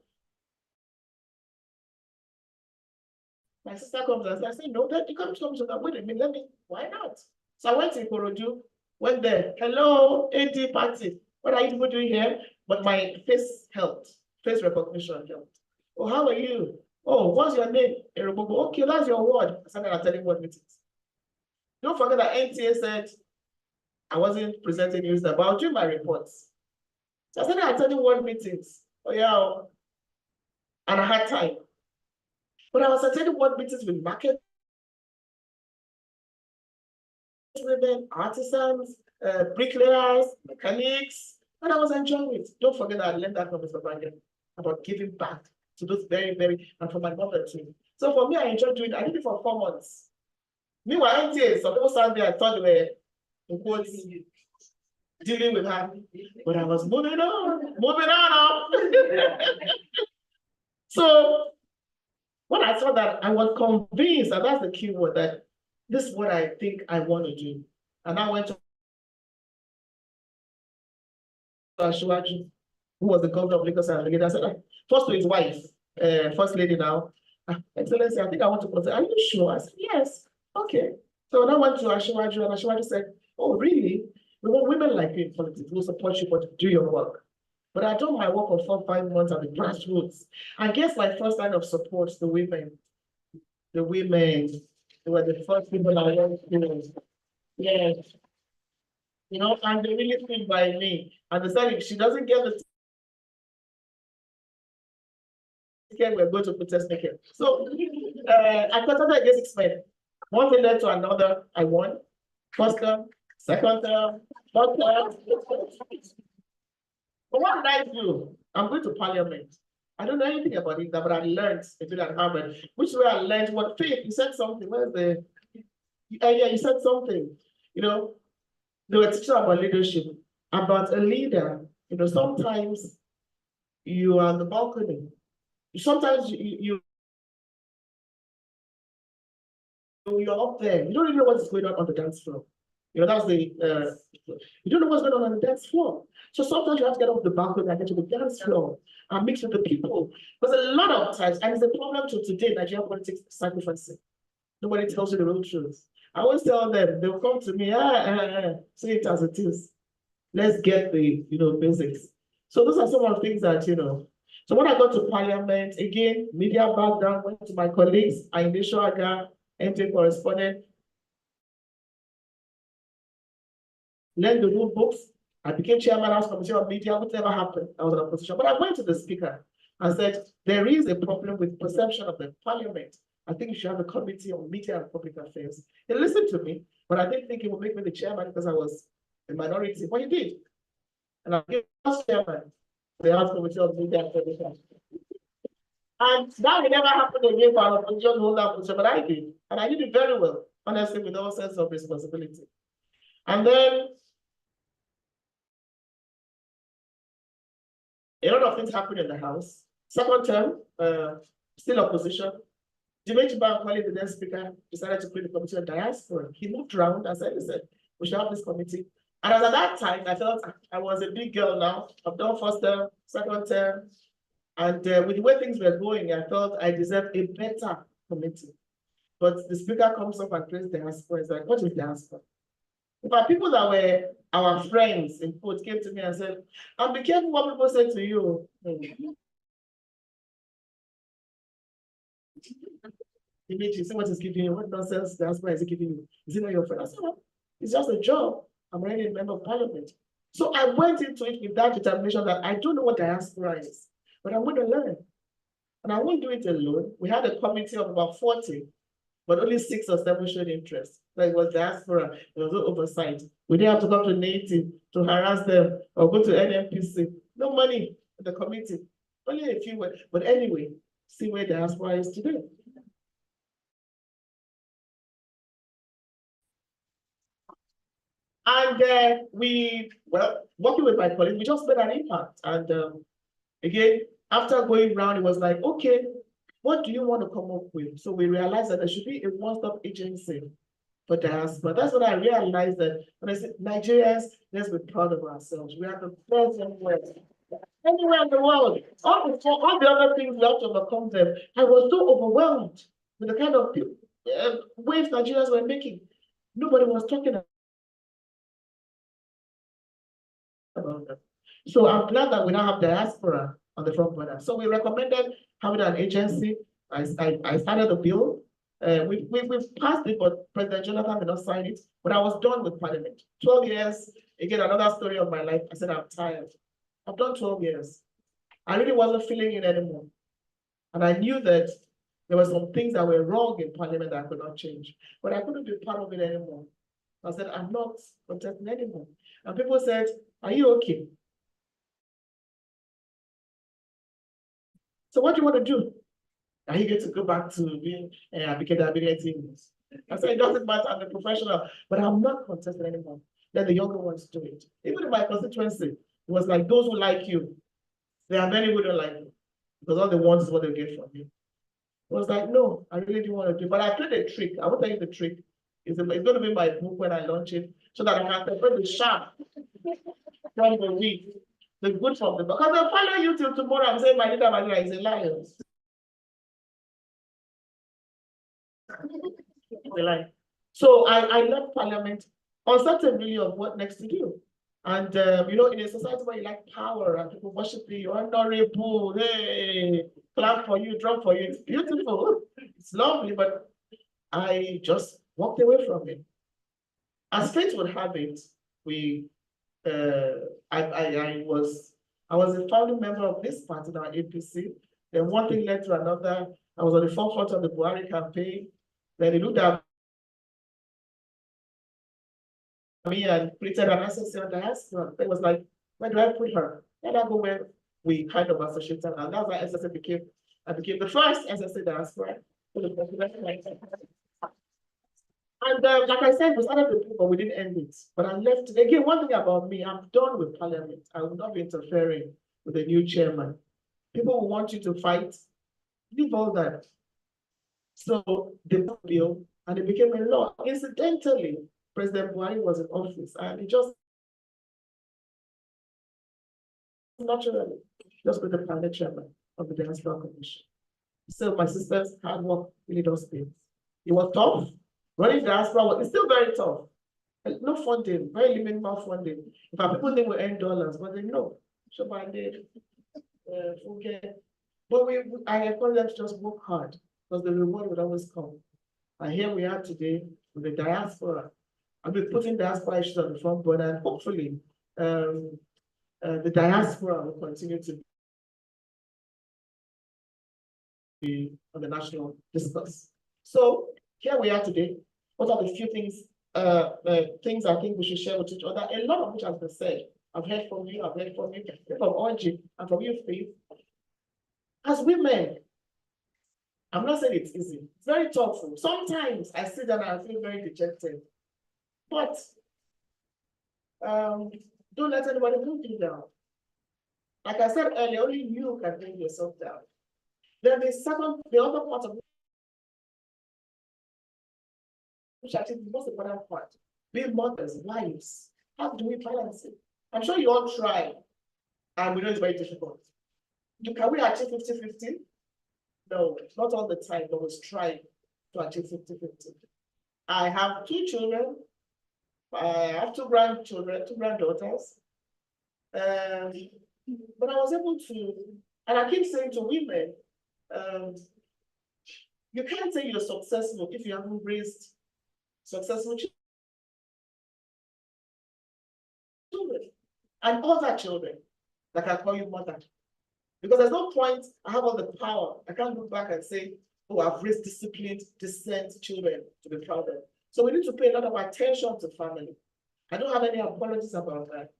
My sister comes and says, I say, no, then you come to me, wait a minute, why not? So I went to Korodu, went there, hello, AD party. What are you people doing here? But my face helped, face recognition helped. Oh, how are you? Oh, what's your name? Okay, that's your word. I started attending word meetings. Don't forget that NTA said I wasn't presenting news, but I'll do my reports. So I started attending word meetings. Oh, yeah. And I had time. But I was attending word meetings with market women, artisans, bricklayers, mechanics, and I was enjoying it. Don't forget that I learned that from Mr. Bangen about giving back to those and for my mother too. So for me, I enjoyed doing it. I did it for 4 months. Meanwhile, NTA, some people sat there, I thought they were, in quotes, dealing with her, but I was moving on. So when I saw that, I was convinced, and that's the key word, that this is what I think I want to do. And I went to Ashwaju, who was the governor of Lagos and I said, first to his wife, first lady now, Excellency, I think I want to contest. Are you sure? I said, yes. Okay. So when I went to Ashwaju, and Ashwaju said, oh, really? We want women like you in politics. We'll support you, but do your work. But I've done my work for 4 or 5 months at the grassroots. I guess my first line of support, the women, they were the first people I went to. Yes. You know, and they really stood by me. And they said, if she doesn't get the ticket, we're going to protest naked. So I contested against 6 men. One thing led to another. I won. First term, second term, third term. But what did I do? I'm going to parliament. I don't know anything about it, but I learned a bit at Harvard. Which way I learned what faith, you said something. Where's the yeah, you said something. You know, they were teaching about leadership, about a leader. You know, sometimes you are on the balcony. Sometimes you're up there. You don't even know what's going on the dance floor. You know, that's the you don't know what's going on the dance floor. So sometimes you have to get off the balcony and get to the dance floor and mix with the people. Because a lot of times, and it's a problem to today, Nigerian politics sacrificing. Nobody tells you the real truth. I always tell them, they'll come to me, say it as it is. Let's get the basics. So those are some of the things that, So when I got to parliament, again, media background, went to my colleagues, Ainisho Aga, NTA correspondent, learned the rule books. I became chairman of the Committee on Media, whatever happened, I was in opposition. But I went to the speaker and said, there is a problem with perception of the parliament. I think you should have a committee on media and public affairs. He listened to me, but I didn't think he would make me the chairman because I was a minority. But he did. And I became chairman of the House Committee on Media and Public Affairs. And that will never happen again for an opposition to hold that position, but I did. And I did it very well, honestly, with all sense of responsibility. And then a lot of things happened in the House. Second term, still opposition. Neiti, the then speaker, decided to create the committee on diaspora. He moved around and said, listen, we should have this committee. And as at that time, I felt I was a big girl now. I've done first term, second term. And with the way things were going, I felt I deserved a better committee. But the speaker comes up and creates diaspora. It's like, what is diaspora? But people that were our friends in quotes came to me and said, and be careful what people say to you. Neiti, see what is giving you, what nonsense diaspora is it giving you? Is it not your friend? I said, "No, it's just a job. I'm already a member of parliament." So I went into it with that determination that I don't know what diaspora is, but I'm going to learn. And I won't do it alone. We had a committee of about 40, but only 6 or 7 showed interest. So it was diaspora, there was no oversight. We didn't have to come to Neiti to harass them or go to NMPC. No money in the committee, only a few were. But anyway, see where diaspora is today. And working with my colleagues, we just made an impact. And again, after going round, it was like, okay, what do you want to come up with? So we realized that there should be a one-stop agency for diaspora. That's when I realized that when I said Nigerians, let's be proud of ourselves. We are the best anywhere in the world. All the other things we have to overcome them. I was so overwhelmed with the kind of waves Nigerians were making. Nobody was talking about them. So I'm glad that we now have diaspora on the front burner. So we recommended having an agency. I started the bill. We've passed it, but President Jonathan did not sign it. But I was done with Parliament. 12 years, again, another story of my life. I said, I'm tired. I've done 12 years. I really wasn't feeling it anymore. And I knew that there were some things that were wrong in Parliament that I could not change. But I couldn't be part of it anymore. I said, I'm not contesting anymore. And people said, are you okay? So what do you want to do? Are you going to go back to being ability? I said, it doesn't matter, I'm a professional, but I'm not contesting anymore. Let the younger ones do it. Even in my constituency, it was like those who like you, there are many who don't like you, because all they want is what they get from you. It was like, no, I really didn't want to do it. But I played a trick. I will tell you the trick. It's going to be my book when I launch it, so that I can separate the sharp from the wheat, the good from the, because I'll follow you till tomorrow. I'm saying my leader is a liar. So I left Parliament uncertain really of what next to do. And you know, in a society where you like power and people worship you, you're honorable, hey, clap for you, drum for you, it's beautiful, it's lovely, but I just walked away from it. As fate would have it, I was a founding member of this party, now APC. Then one thing led to another. I was on the forefront of the Buhari campaign. Then they looked at me and created an associate on diaspora. It was like, where do I put her? Let her go where we kind of associated, and that's why SSA became the first SSA diaspora. And like I said, we started the book, but we didn't end it. But I left. Again, one thing about me, I'm done with Parliament. I will not be interfering with the new chairman. People will want you to fight. Leave all that. So the bill, and it became a law. Incidentally, President Buhari was in office, and he just naturally just with the planet chairman of the Diaspora Commission. So my sister's hard work really does pay. It was tough. Running diaspora, it's still very tough. No funding, very minimal funding. In fact, people think we earn dollars, but they know. So I did. Okay. But I encourage them to just work hard, because the reward would always come. And here we are today with the diaspora. I've been putting diaspora issues on the front burner, and hopefully the diaspora will continue to be on the national discourse. So here we are today. What are the few things I think we should share with each other? A lot of which has been said. I've heard from you, from Orji, and from you, Faith. As women, I'm not saying it's easy. It's very thoughtful. Sometimes I sit down and I feel very dejected. But don't let anybody bring you down. Like I said earlier, only you can bring yourself down. Then the other part of which I think is the most important part, being mothers, wives. How do we balance it? I'm sure you all try, and we know it's very difficult. Can we achieve 50-50? No, not all the time, but we strive to achieve 50-50. I have 2 children. I have 2 grandchildren, 2 granddaughters. But I was able to, and I keep saying to women, You can't say you're successful if you haven't raised successful children and other children that can call you mother. Because there's no point, I have all the power. I can't look back and say, oh, I've raised disciplined, decent children to be proud of. So we need to pay a lot of attention to family. I don't have any apologies about that.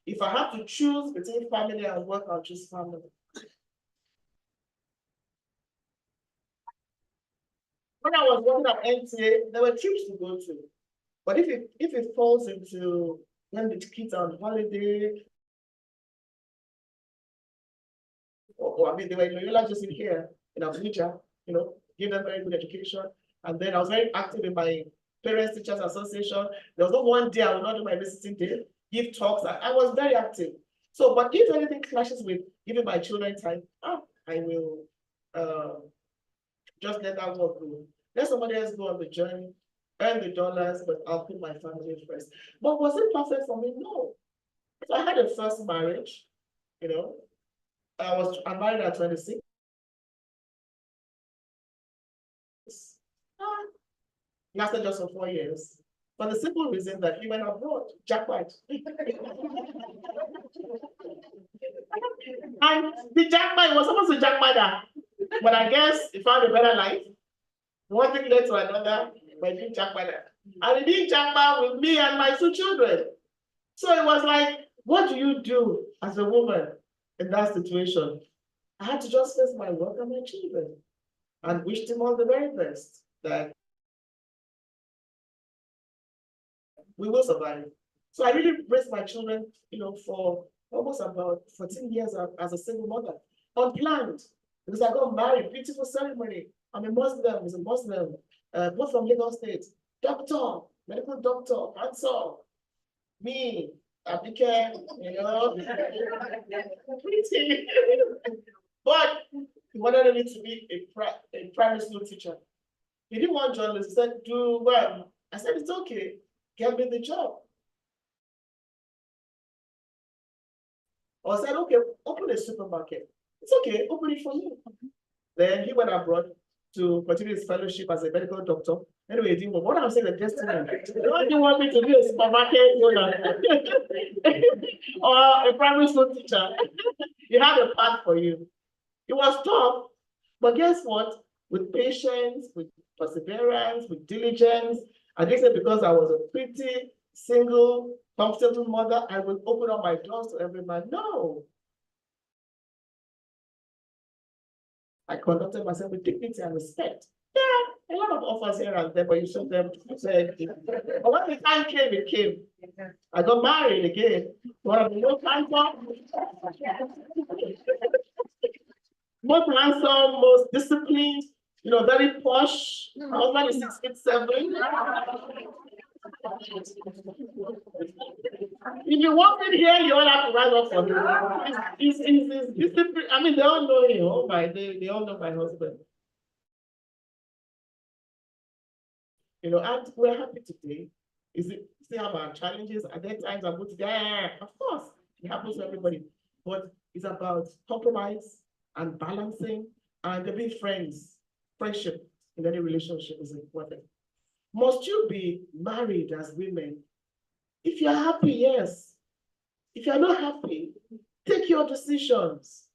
If I have to choose between family and work, I'll choose family. When I was working at NTA, there were trips to go to. But if it falls into when the kids are on holiday, or I mean, they were in Loyola just in here in Abuja, give them very good education. And then I was very active in my Parents Teachers Association. There was not one day I would not do my visiting day, give talks. I was very active. So, but if anything clashes with giving my children time, I will just let that work go. Let somebody else go on the journey, earn the dollars, but I'll put my family first. But was it perfect for me? No. So I had a first marriage, I'm married at 26. Lasted just for 4 years. For the simple reason that he went abroad, jackpot. And the jackpot was supposed to jackpot that. But I guess he found a better life. One thing led to another, but he didn't jackpot that. And he didn't jackpot with me and my 2 children. So it was like, what do you do as a woman in that situation? I had to just face my work and my children and wished him all the very best, that we will survive. So I really raised my children, for almost about 14 years as a single mother, unplanned, because I got married, beautiful ceremony. I'm a Muslim, he's a Muslim, both from Lagos State, doctor, medical doctor, handsome, me, Abike, pretty. But he wanted me to be a primary school teacher. He didn't want journalists. He said, do well. I said, it's okay. Get me the job. Or I said, okay, open a supermarket. It's okay, open it for me. Then he went abroad to continue his fellowship as a medical doctor. Anyway, he didn't want, what I'm saying, the destiny. Why do you want me to be a supermarket owner? Or a primary school teacher? He had a path for you. It was tough, but guess what? With patience, with perseverance, with diligence, I didn't say because I was a pretty, single, comfortable mother, I will open up my doors to every man. No. I conducted myself with dignity and respect. Yeah, a lot of offers here and there, but you should them. But when the time came, it came. I got married again. One of the most handsome, most disciplined, very posh. My husband is 6'7". If you walk in here, you all have to rise up for him. He's discipline. I mean, they all know him. Oh my, they all know my husband. And we're happy today. Still have our challenges. At that times, I'm put there. Of course, it happens to everybody. But it's about compromise and balancing and being friends. Friendship in any relationship is important. Must you be married as women? If you're happy, yes. If you're not happy, take your decisions.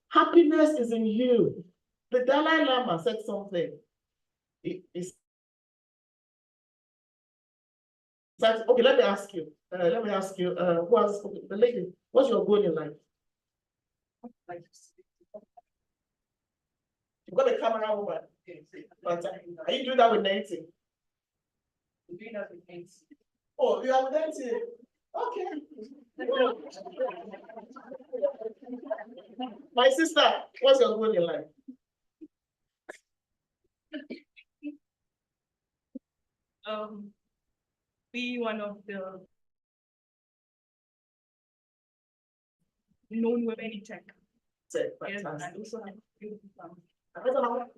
Happiness is in you. The Dalai Lama said something. It's like, okay, let me ask you, who has the lady, what's your goal in life? You've got a camera woman. But are you doing that with Neiti? I'm doing that with Neiti. Oh, you are with Neiti? Okay. My sister, what's your goal in life? Be one of the known women in tech. Yes, and also have a beautiful family.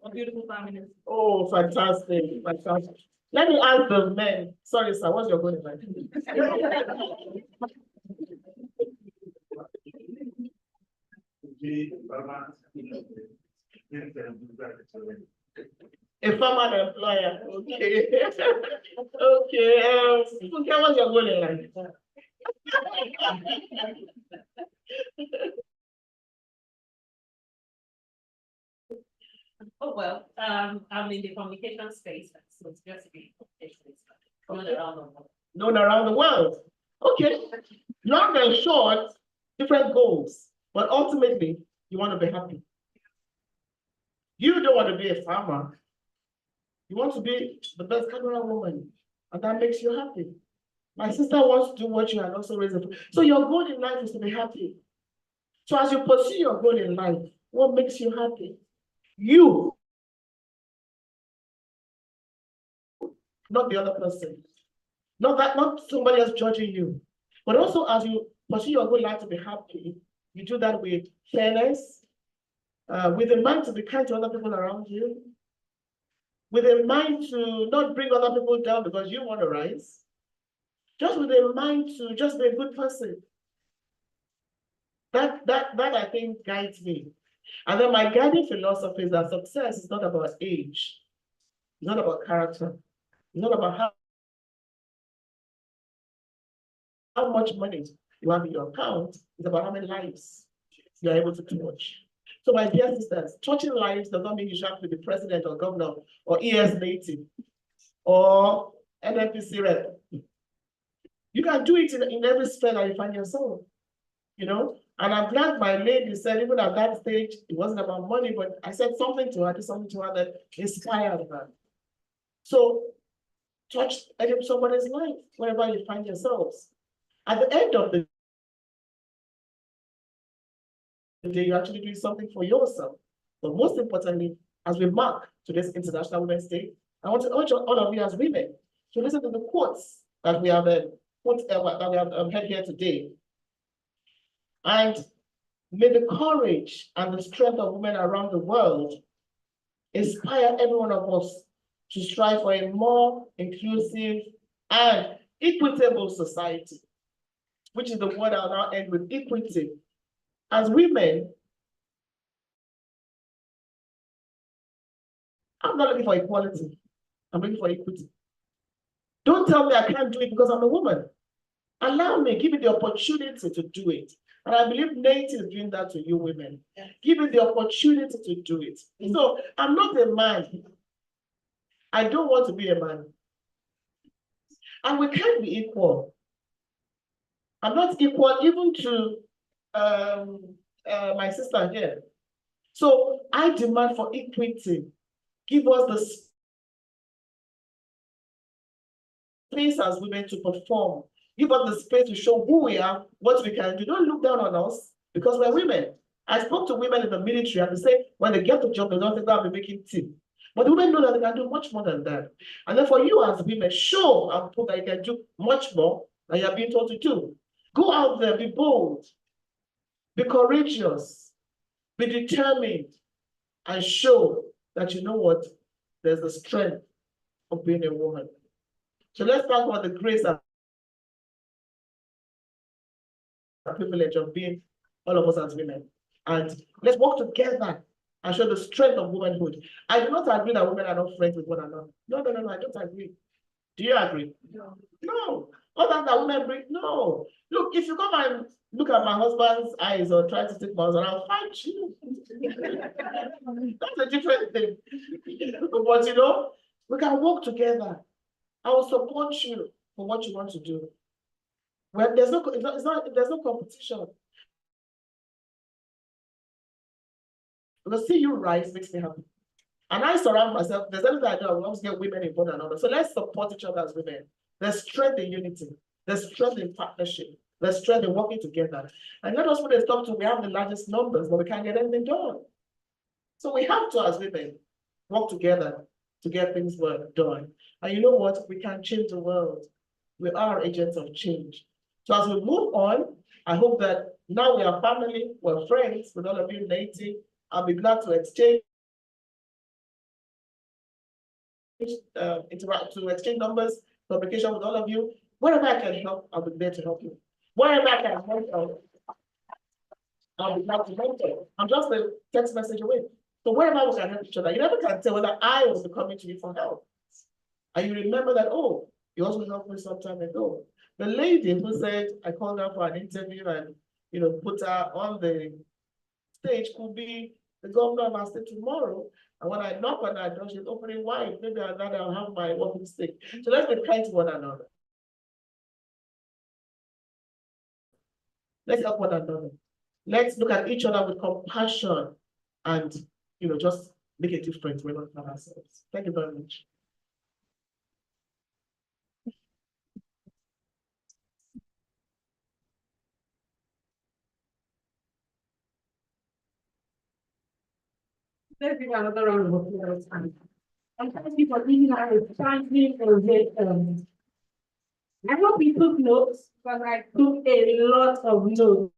A beautiful family. Oh, fantastic, fantastic. Let me ask the men. Sorry, sir, what's your goal in life? A farmer employer, okay. Okay, Funke, what's your goal in life? Oh, well, I'm in the communication space, so it's just be going around the world. Known around the world. Okay, long and short, different goals, but ultimately, you want to be happy. You don't want to be a farmer. You want to be the best camera woman, and that makes you happy. My sister wants to do what you are also raising. So your goal in life is to be happy. So as you pursue your goal in life, what makes you happy? You, not the other person. Not somebody else judging you. But also as you pursue your goal in life to be happy, you do that with fairness, with a mind to be kind to other people around you, with a mind to not bring other people down because you want to rise, just with a mind to just be a good person. That I think guides me. And then my guiding philosophy is that success is not about age, it's not about character, it's not about how much money you have in your account, it's about how many lives you are able to touch. So my dear sisters, touching lives does not mean you should have to be president or governor or ES Neiti or NNPC rep. You can do it in every sphere that you find yourself, you know? And I'm glad my lady said, even at that stage, it wasn't about money, but I said something to her, did something to her that inspired her. So touch somebody's life, wherever you find yourselves. At the end of the day, you're actually doing something for yourself. But most importantly, as we mark today's International Women's Day, I want to urge all of you as women to listen to the quotes that we have heard here today. And may the courage and the strength of women around the world inspire every one of us to strive for a more inclusive and equitable society, which is the word I'll now end with, equity. As women, I'm not looking for equality, I'm looking for equity. Don't tell me I can't do it because I'm a woman. Allow me, give me the opportunity to do it. And I believe Neiti is doing that to you women. Yeah. Give me the opportunity to do it. So I'm not a man. I don't want to be a man. And we can't be equal. I'm not equal even to my sister here. So I demand for equity. Give us the space as women to perform. Give us the space to show who we are, what we can do. Don't look down on us because we're women. I spoke to women in the military and they say when they get the job, they don't think they'll be making tea. But women know that they can do much more than that. And then for you as women, show and prove that you can do much more than you're being told to do. Go out there, be bold, be courageous, be determined, and show that you know what, there's the strength of being a woman. So let's talk about the grace and privilege of being all of us as women. And let's work together and show the strength of womanhood. I do not agree that women are not friends with one another. No, I don't agree. Do you agree? No. No. Other than women bring, no. Look, if you come and look at my husband's eyes or try to take my husband, I'll fight you. That's a different thing. But you know, we can work together. I will support you for what you want to do. Well, there's no competition. Because see you rise makes me happy. And I surround myself, there's anything I do, I will always get women involved and others. So let's support each other as women. There's strength in unity. There's strength in partnership. There's strength in working together. And let us put a stop to we have the largest numbers, but we can't get anything done. So we have to, as women, work together to get things done. And you know what? We can change the world. We are agents of change. So as we move on, I hope that now we are family, we're friends with all of you, Neiti. I'll be glad to exchange exchange numbers, communication with all of you. Wherever I can help, I'll be there to help you. Wherever I can help, I'll be glad to help you. I'm just a text message away. So wherever we can help each other, you never can tell whether I was coming to you for help. And you remember that, oh, you also helped me some time ago. The lady who said, I called her for an interview and, put her on the stage could be the governor of our state tomorrow. And when I knock on her door, she's opening wide. Maybe I'll have my walking stick. So let's be kind to one another. Let's help one another. Let's look at each other with compassion and, just make a difference when we have ourselves. Thank you very much. Let's give another round of applause. And thank you for giving us a challenging presentation. I hope you took notes, because I took a lot of notes.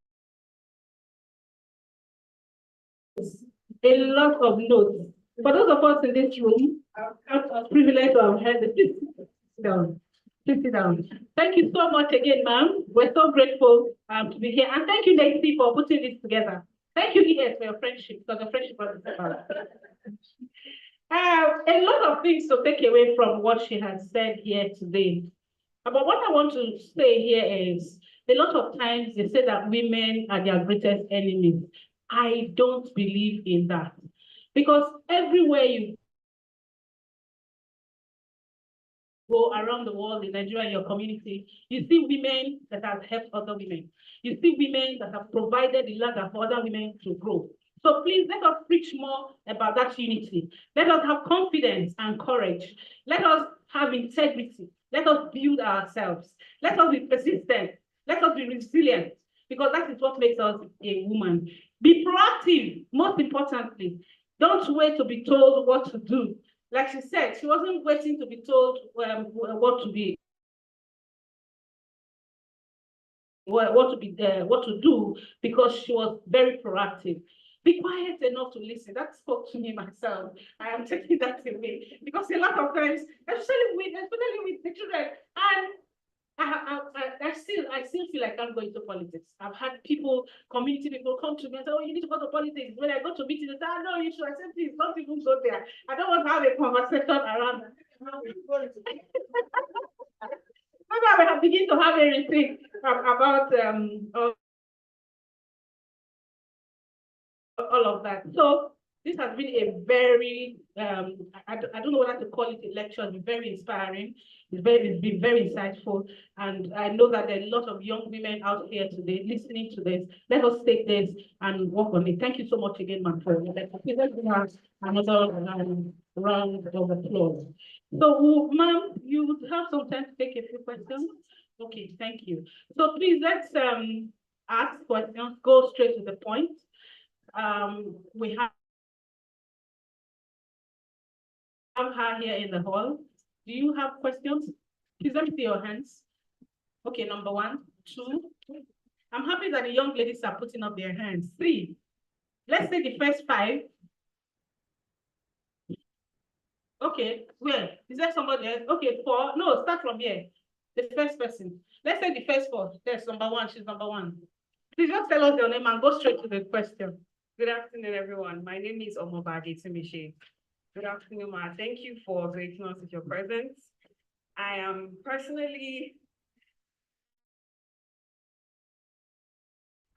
A lot of notes. For those of us in this room, I'm privileged to have heard this. Sit down. Please sit down. Thank you so much again, ma'am. We're so grateful to be here. And thank you, Neiti, for putting this together. Thank you, ES, for your friendship, because your friendship was a lot of things to take away from what she has said here today. But what I want to say here is, a lot of times they say that women are their greatest enemies. I don't believe in that. Because everywhere you go around the world, in Nigeria, in your community, you see women that have helped other women. You see women that have provided the ladder for other women to grow. So please let us preach more about that unity. Let us have confidence and courage. Let us have integrity. Let us build ourselves. Let us be persistent. Let us be resilient, because that is what makes us a woman. Be proactive, most importantly. Don't wait to be told what to do. Like she said, she wasn't waiting to be told what to do, because she was very proactive. Be quiet enough to listen. That spoke to me myself. I am taking that away, because a lot of times, especially with the children, and I still feel like I'm going to politics. I've had community people come to me and say, oh, you need to go to politics. When I go to meetings, they say, oh, no, you should accept this, don't even go there. I don't want to have a conversation around that. Maybe I will begin to have a rethink about all of that. So this has been a very, I don't know whether to call it a lecture. It's been very inspiring. It's been very insightful. And I know that there are a lot of young women out here today listening to this. Let us take this and work on it. Thank you so much again, ma'am, for that. Let's have another round of applause. So, ma'am, you would have some time to take a few questions. Okay, thank you. So please, let's ask questions, go straight to the point. We have her here in the hall. Do you have questions? Please let me see your hands. Okay, number 1, 2. I'm happy that the young ladies are putting up their hands. 3. Let's say the first 5. Okay, where? Is there somebody else? Okay, 4. No, start from here. The first person. Let's say the first 4. There's number 1. She's number 1. Please just tell us your name and go straight to the question. Good afternoon, everyone. My name is Omobade Timishi. Good afternoon, Ma. Thank you for gracing us with your presence. I am personally,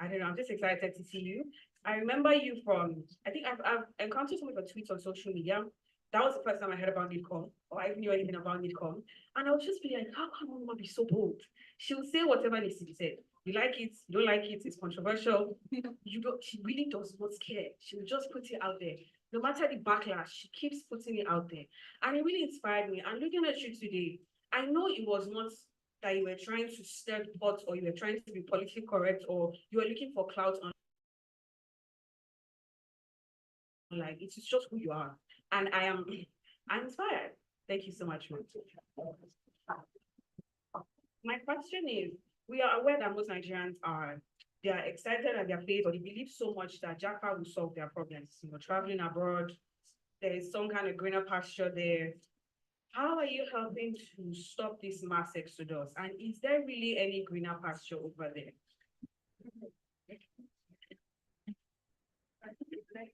I'm just excited to see you. I remember you from, I think I've encountered some of your tweets on social media. That was the first time I heard about NIDCOM, or I knew anything about NIDCOM. And I was just feeling like, how can Mama be so bold? She'll say whatever needs to be said. You like it, you don't like it, it's controversial. She really does not care. She'll just put it out there. No matter the backlash, she keeps putting it out there. And it really inspired me. And looking at you today, I know it was not that you were trying to stir the pot, or you were trying to be politically correct, or you were looking for clout on. Like, it's just who you are. And I'm inspired. Thank you so much, ma'am. My question is, we are aware that most Nigerians they are excited at their faith, or they believe so much that Japa will solve their problems. Traveling abroad, there is some kind of greener pasture there. How are you helping to stop this mass exodus? And is there really any greener pasture over there? Good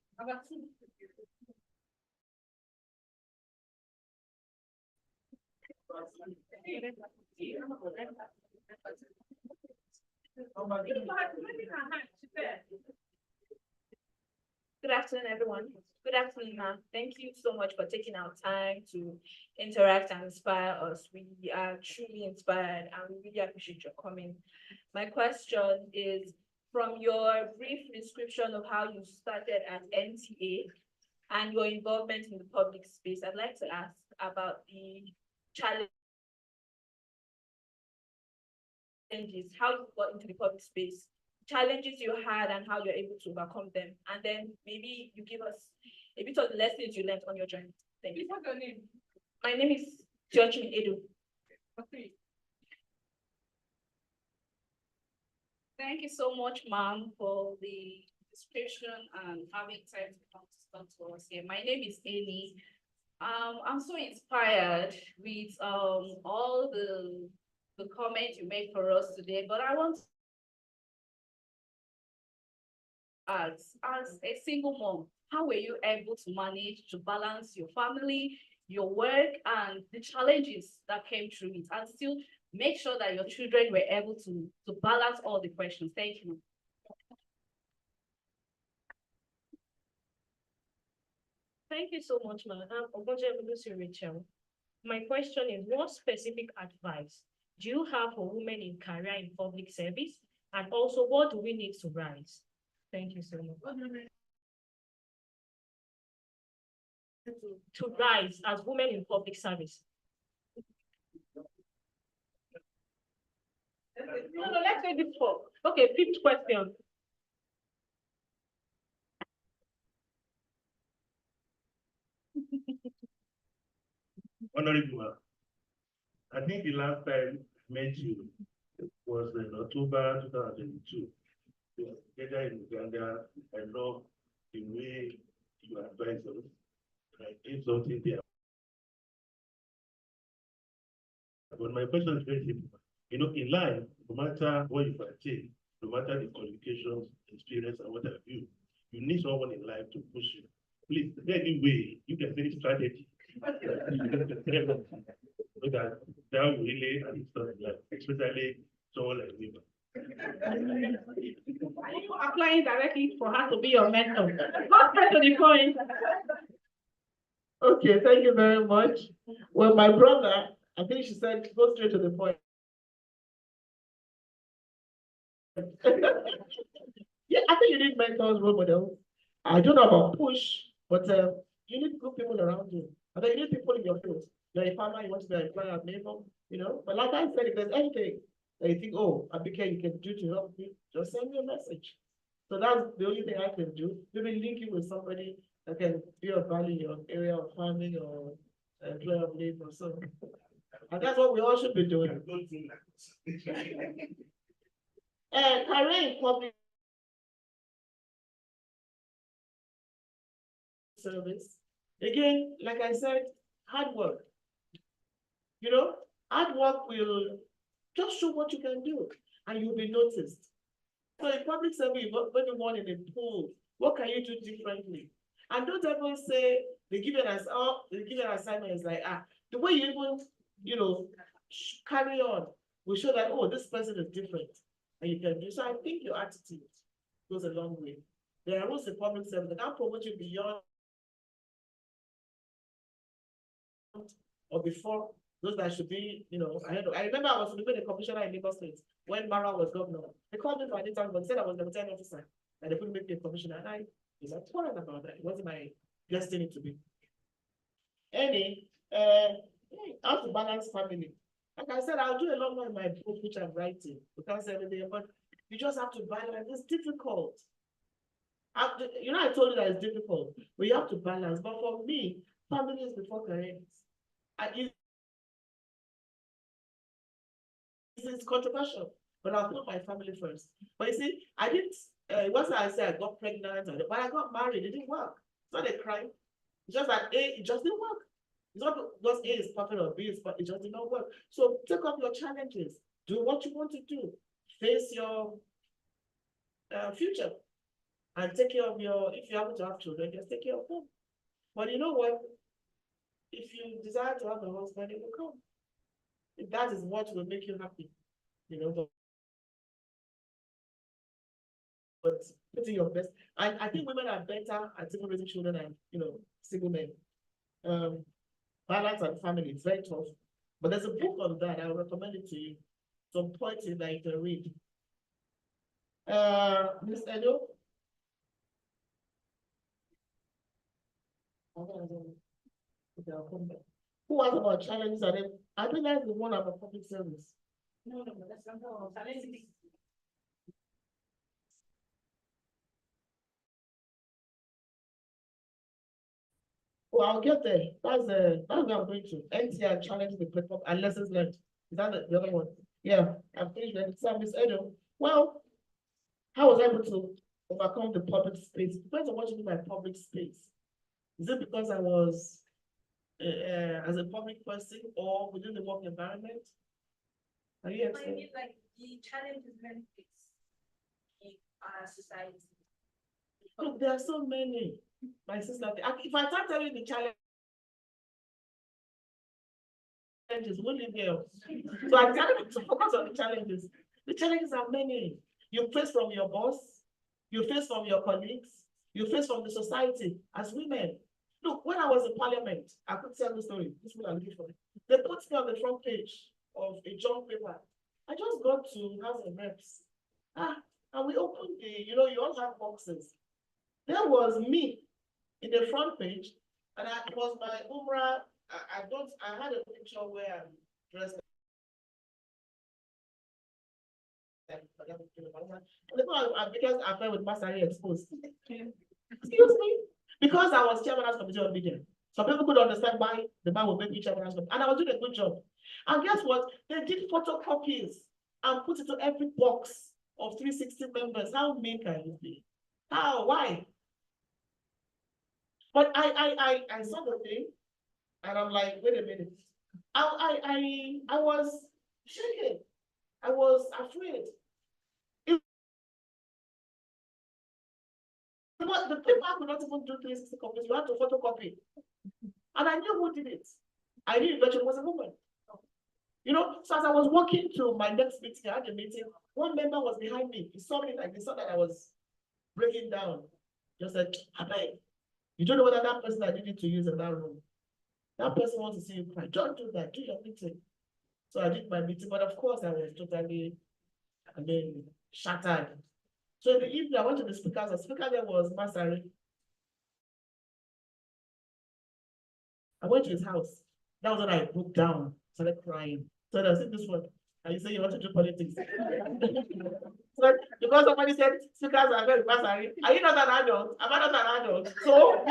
afternoon, everyone. Good afternoon, ma'am. Thank you so much for taking our time to interact and inspire us. We are truly inspired and we really appreciate your coming. My question is, from your brief description of how you started at NTA and your involvement in the public space, I'd like to ask about the challenges, how you got into the public space, challenges you had and how you're able to overcome them. And then maybe you give us a bit of the lessons you learned on your journey. Thank you. What's your name? My name is Joachim Edu. Okay. Thank you so much, ma'am, for the description and having time to come to talk to us here. My name is Amy. I'm so inspired with all the comments you made for us today, but I want to as a single mom, how were you able to manage to balance your family, your work, and the challenges that came through it, and still make sure that your children were able to balance all the questions? Thank you. Thank you so much, ma'am. Rachel. My question is, what specific advice do you have for women in career in public service? And also, what do we need to rise? Thank you so much. To rise as women in public service. No, let's say this for. Okay, fifth question. Honorable, I think the last time I met you was in October 2022. Together in Uganda, I love the way you advise us. I did something there. But my question is very simple. You know, in life, no matter what you achieve, no matter the qualifications, experience, and what have you, you need someone in life to push you. Please, anyway, you can say strategy. So that will really understand life, especially someone like me. Are you applying directly for her to be your mentor? Go straight to the point. Okay, thank you very much. Well, my brother, I think she said, go straight to the point. Yeah, I think you need mentors, role models. I don't know about push, but you need good people around you. And then you need people in your field. You're a farmer, you want to be an employer, neighbor, you know. But like I said, if there's anything that you think, oh, Abike, you can do to help me, just send me a message. So that's the only thing I can do. Maybe link you with somebody that can be of value in your area of farming or employer of labor. So, and that's what we all should be doing. And career in public service, again, like I said, hard work. You know, hard work will just show what you can do and you'll be noticed. So in public service, when you want in a pool, what can you do differently? And don't ever say they give you an assignment, it's like, the way you even, you know, carry on will show that, oh, this person is different and you can do. So I think your attitude goes a long way. There are rules in public service that can promote you beyond or before those that should be, you know, I remember I was living a commissioner in Lagos State when Mara was governor. They called me for an interview and said I was the lieutenant officer and they couldn't make me a commissioner. And I was like, worried about that. It wasn't my destiny to be. How to balance family. Like I said, I'll do a lot more in my book, which I'm writing. We can't say everything, but you just have to balance. It's difficult. You know, I told you that it's difficult, but you have to balance. But for me, family is before careers. It's controversial, but I'll put my family first. But you see, I didn't, once I said I got pregnant, but I got married, it didn't work. It's not a crime. It's just that A, it just didn't work. It's not because A is perfect or B is perfect, it just did not work. So take up your challenges. Do what you want to do. Face your future. and take care of if you happen to have children, just take care of them. But you know what? If you desire to have a husband, it will come. If that is what will make you happy, but putting your best. And I think women are better at even raising children than, single men. Balance and family, it's very tough. But there's a book on that. I will recommend it to you. Some points in that you can read. Ms. Edo? Who has about challenges? I think that's the one about public service. No, that's not all. Well, I'll get there. That's where I'm going to. NTI challenge the platform and lessons learned. Is that the other one? Yeah, I'm finished with it. Miss Edo. Well, how was I able to overcome the public space? Depends on what you mean by public space. Is it because I was as a public person or within the work environment? Are you I mean, like the challenges men face in our society. Look, there are so many. My sister, if I start telling you the challenges, we'll leave here. So I decided to focus on the challenges. The challenges are many. You face from your boss, you face from your colleagues, you face from the society as women. Look, when I was in parliament, I could tell the story. This people are looking for it. They put me on the front page of a job paper. I just got to House of Reps. And we opened you all have boxes. There was me in the front page, and it was my Umrah. I had a picture where I'm dressed. Because I felt with Masari exposed. Excuse me? Because I was chairman of committee on media. Some people could understand why the man would make me chairman of committee. And I was doing a good job. And guess what? They did photocopies and put it to every box of 360 members. How mean can you be? How? Why? But I saw the thing, and I'm like, wait a minute. I was shaking. I was afraid. The paper could not even do 360 copies. You had to photocopy. And I knew who did it. I knew it was a woman. So as I was walking to my next meeting, I had a meeting. One member was behind me. He saw me he saw that I was breaking down. Just said, I beg. You don't know whether that person I needed to use in that room. That person wants to see you cry. Don't do that. Do your meeting. So I did my meeting, but of course I was totally, shattered. So in the evening, I went to the speakers. The speaker there was Masari. I went to his house. That was when I broke down, started crying. So I said this one. And you say you want to do politics. So because somebody said speakers are very Masari. Are you not an adult? Am I not an adult? So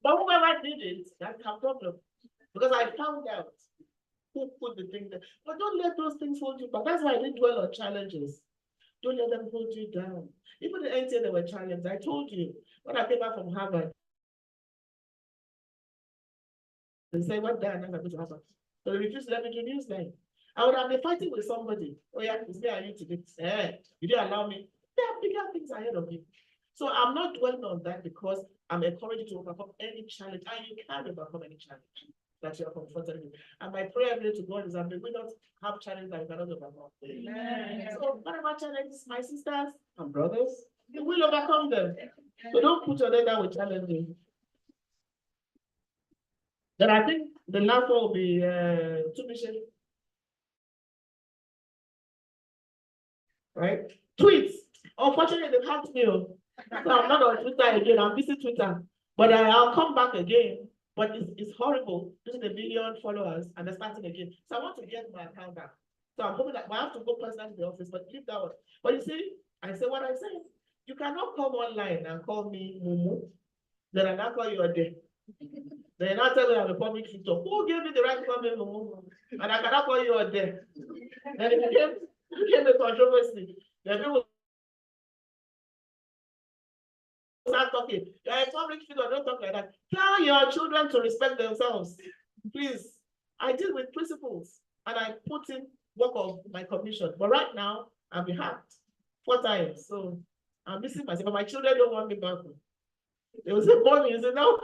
but whoever did it, that's a problem. Because I found out who put the thing there. But don't let those things hold you back. That's why I didn't dwell on challenges. Don't let them hold you down. Even the NTA, they were challenged. I told you, when I came back from Harvard, they say, what done? I'm going to Harvard. So they refused to let me do Newsline. I would have been fighting with somebody. Oh yeah, it's me and you today. You didn't allow me. There are bigger things ahead of you. So I'm not dwelling on that because I'm encouraged to overcome any challenge, and you can overcome any challenge that you are confronted with. And my prayer to God is that we not have challenges that we cannot overcome. Amen. So whatever challenges, my sisters and brothers, you will overcome them. So don't put your head down with challenges. Then I think the last one will be Tumishin. Right? Tweets. Unfortunately, they can't me. So I'm not on Twitter again. I'm busy Twitter. But I'll come back again. But it's horrible losing 1 million followers and then starting again. So I want to get my account back. So I'm hoping that I have to go personally to the office, but keep that one. But you see, I say what I say. You cannot come online and call me Mumu. Then I not call you a day. Then I tell you I'm a public figure. Who gave me the right to call me Mumu? And I cannot call you a day. Then it became a controversy. Then people start talking. You're a public figure, don't talk like that. Tell your children to respect themselves. Please. I deal with principles and I put in work of my commission. But right now, I've been hacked 4 times, so I'm missing myself, but my children don't want me back. They will say, "Mommy," you say, "No."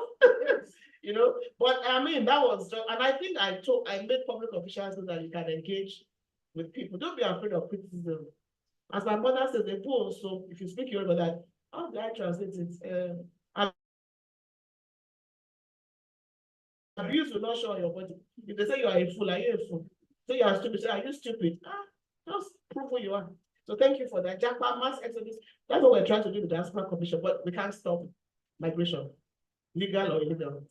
You know, but I mean, that was just, and I think I made public officials so that you can engage with people. Don't be afraid of criticism. As my mother says, the poor, so if you speak your about that, how do I translate it? Abuse will not show on your body. If they say you are a fool, are you a fool? Say you are stupid, say, are you stupid? Just prove who you are. So thank you for that. Jackpot mass exodus. That's what we're trying to do with the Diaspora Commission, but we can't stop migration, legal or illegal.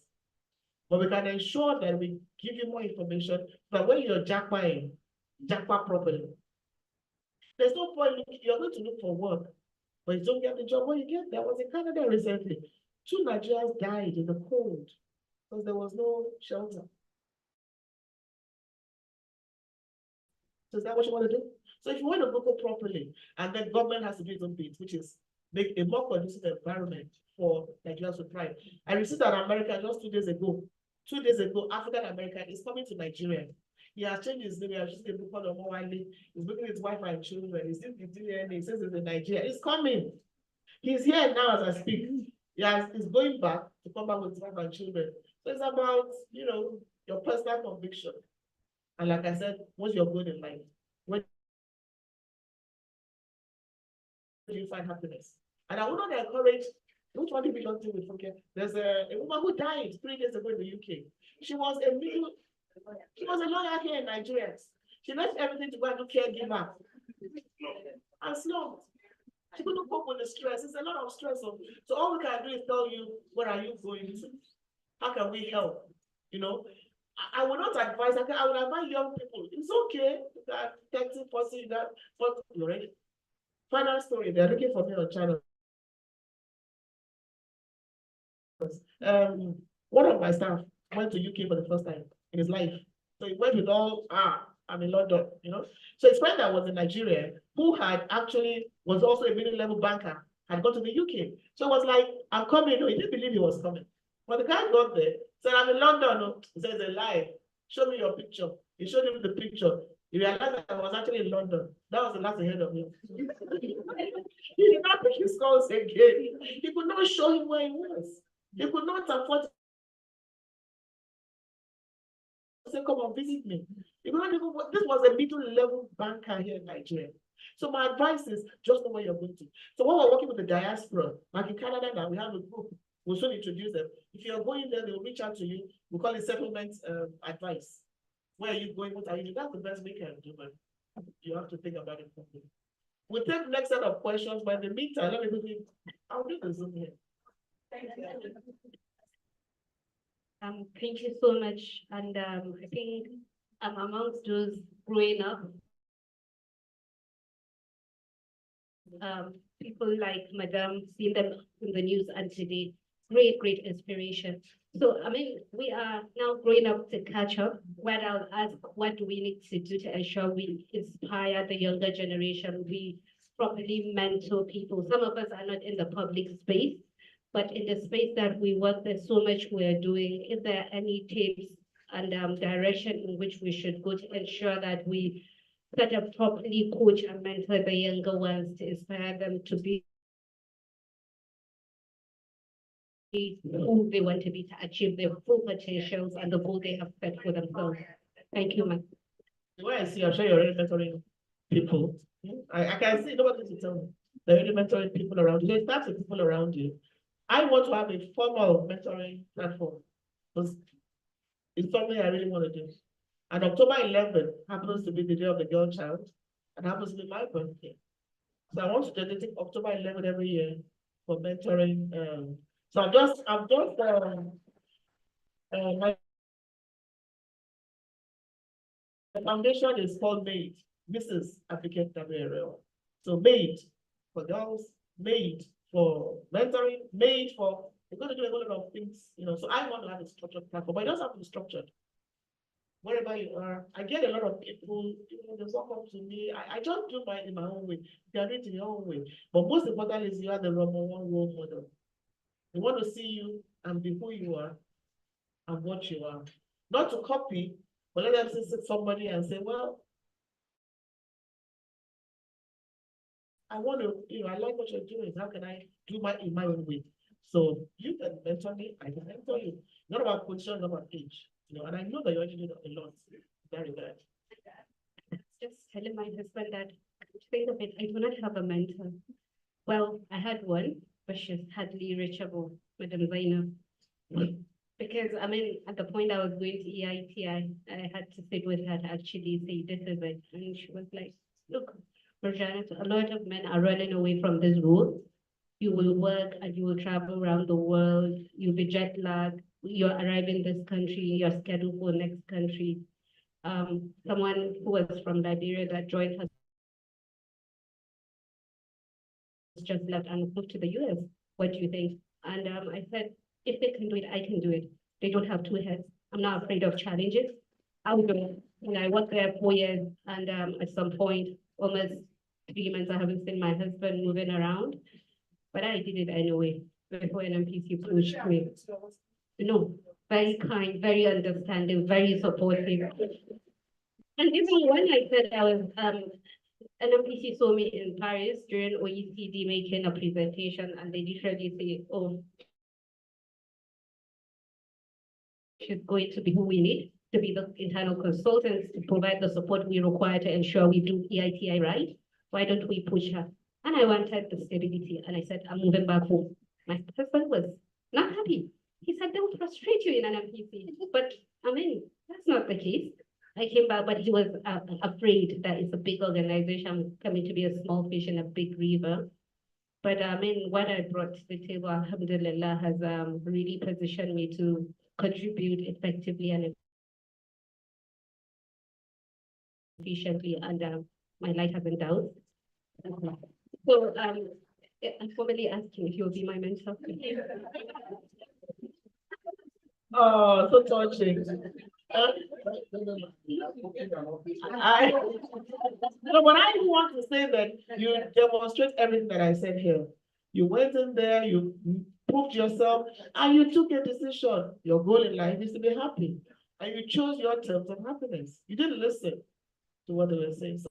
But we can ensure that we give you more information, but when you're jackpot properly. There's no point you're going to look for work, but you don't get the job. When you get there, I was in Canada recently. 2 Nigerians died in the cold because there was no shelter. So is that what you want to do? So if you want to book it properly, and then government has to do its own bit, which is make a more conducive environment for Nigerians to thrive. I received an American just 2 days ago. 2 days ago, African American is coming to Nigeria. He has changed his name. He has just a book called Omowale. He's bringing his wife and children. He's in the DNA. He says he's in Nigeria. He's coming. He's here now as I speak. He's going back to come back with his wife and children. So it's about, your personal conviction. And like I said, what's your goal in life? When do you find happiness? And I would not encourage, which one did we not do with forget? There's a woman who died 3 days ago in the UK. She was a lawyer here in Nigeria. She left everything to go and do caregiver. And slumped. She couldn't cope with the stress. It's a lot of stress. So all we can do is tell you, what are you going to? How can we help? I will not advise. I will advise young people. It's okay. You got 30, 40, but you're ready. Final story. They're looking for me on channel. One of my staff went to UK for the first time in his life. So he went with all, I'm in London, So his friend that was in Nigeria, who was also a middle-level banker, had gone to the UK. So it was like, I'm coming. No, he didn't believe he was coming. But the guy got there, said, I'm in London. No. He said, it's a lie. Show me your picture. He showed him the picture. He realized that I was actually in London. That was the last he heard of him. He did not pick his calls again. He could not show him where he was. He could not afford to say, come and visit me. This was a middle-level banker here in Nigeria. So my advice is just know where you're going to. So when we're working with the diaspora, like in Canada now, we have a group. We'll soon introduce them. If you're going there, they'll reach out to you. We call it settlement advice. Where are you going? What are you doing? That's the best we can do, but you have to think about it properly. We'll take the next set of questions, but in the meantime, let me quickly, I'll do the Zoom here. Thank you so much. And I think I'm amongst those growing up. People like Madam, seen them in the news and today, great inspiration. So, I mean, we are now growing up to catch up. What I'll ask, what do we need to do to ensure we inspire the younger generation? We properly mentor people. Some of us are not in the public space, but in the space that we work, there's so much we're doing. Is there any tips and direction in which we should go to ensure that we set up properly, coach and mentor the younger ones to inspire them to be who they want to be, to achieve their full potentials and the goal they have set for themselves? Thank you, ma'am. The way I see, I'm sure you're already mentoring people. I can see nobody to tell me. They're already mentoring people around you. So it starts with people around you. I want to have a formal mentoring platform because it's something I really want to do. And October 11th happens to be the day of the girl child and happens to be my birthday. So I want to dedicate October 11th every year for mentoring. So my foundation is called MAID, Mrs. Advocate Gabriel. So MAID for girls, MAID for mentoring, MAID for, we're going to do a whole lot of things, so I want to have a structured platform, but it doesn't have to be structured. Wherever you are, I get a lot of people, they walk up to me. I just do mine in my own way. You are doing it in your own way. But most important is you are the number one role model. They want to see you and be who you are and what you are. Not to copy, but let them see somebody and say, well, I want to, I like what you're doing. How can I do in my own way? So you can mentor me, I can mentor you. Not about position, not about age, and I know that you already do a lot. Very good. Just telling my husband that, think of it, I do not have a mentor. Well, I had one, but she's hardly reachable, Madam Zainab. Because, at the point I was going to EITI, I had to sit with her to actually say, this is it. And she was like, look, Marjana, a lot of men are running away from this rule. You will work and you will travel around the world. You'll be jet lagged. You're arriving in this country. You're scheduled for next country. Someone who was from Liberia that joined her just left and moved to the US. What do you think? And I said, if they can do it, I can do it. They don't have two heads. I'm not afraid of challenges. I'll do it. And I worked there 4 years, and at some point, almost 3 months, I haven't seen my husband moving around, but I did it anyway. Before NMPC pushed me. No, very kind, very understanding, very supportive. And even when I said I was, NMPC saw me in Paris during OECD making a presentation, and they literally say, oh, she's going to be who we need to be the internal consultants to provide the support we require to ensure we do EITI right. Why don't we push her? And I wanted the stability, and I said, I'm moving back home. My husband was not happy. He said, they'll frustrate you in an NMPC. But that's not the case. I came back, but he was afraid that it's a big organization coming to be a small fish in a big river. But what I brought to the table, alhamdulillah, has really positioned me to contribute effectively and efficiently, and my life has been down. So I'm formally asking if you'll be my mentor. Oh, so touching. No, but I want to say that you demonstrate everything that I said here. You went in there, you proved yourself, and you took a decision. Your goal in life is to be happy. And you chose your terms of happiness. You didn't listen to what they were saying.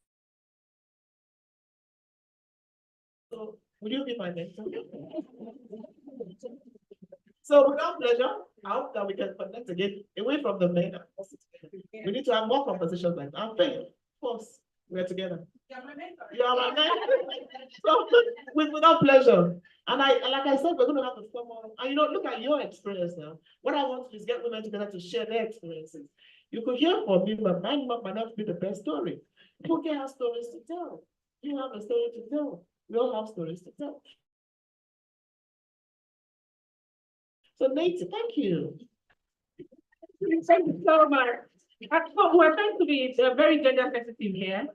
So will you be my mentor? So without pleasure, I hope that we can connect again away from the men. We need to have more conversations like that. I'm paying, of course, we're together. You're my mentor. You are my mentor. So without pleasure. And like I said, we're going to have to come on. And look at your experience now. What I want to do is get women together to share their experiences. You could hear from me, but mine might not be the best story. People can have stories to tell. You have a story to tell. We all have stories to tell. So Neiti, thank you. Thank you so much. We're trying to be very gender sensitive here.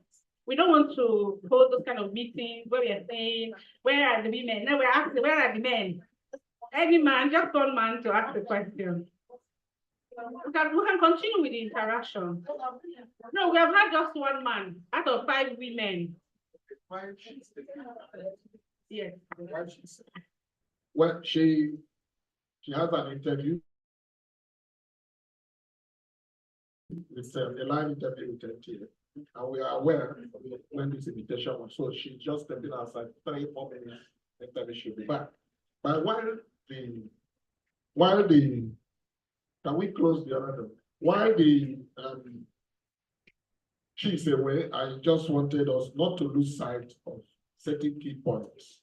We don't want to hold those kind of meetings where we are saying, where are the women? Now we're asking, where are the men? Any man, just one man to ask the question. We can continue with the interaction. No, we have had just one man out of 5 women. Yes. Well, she has an interview. It's a live interview with Neiti, and we are aware of when this invitation was. So she just stepped in outside 3-4 minutes. Interview should be back. But while the can we close the other door? While she's away, I just wanted us not to lose sight of certain key points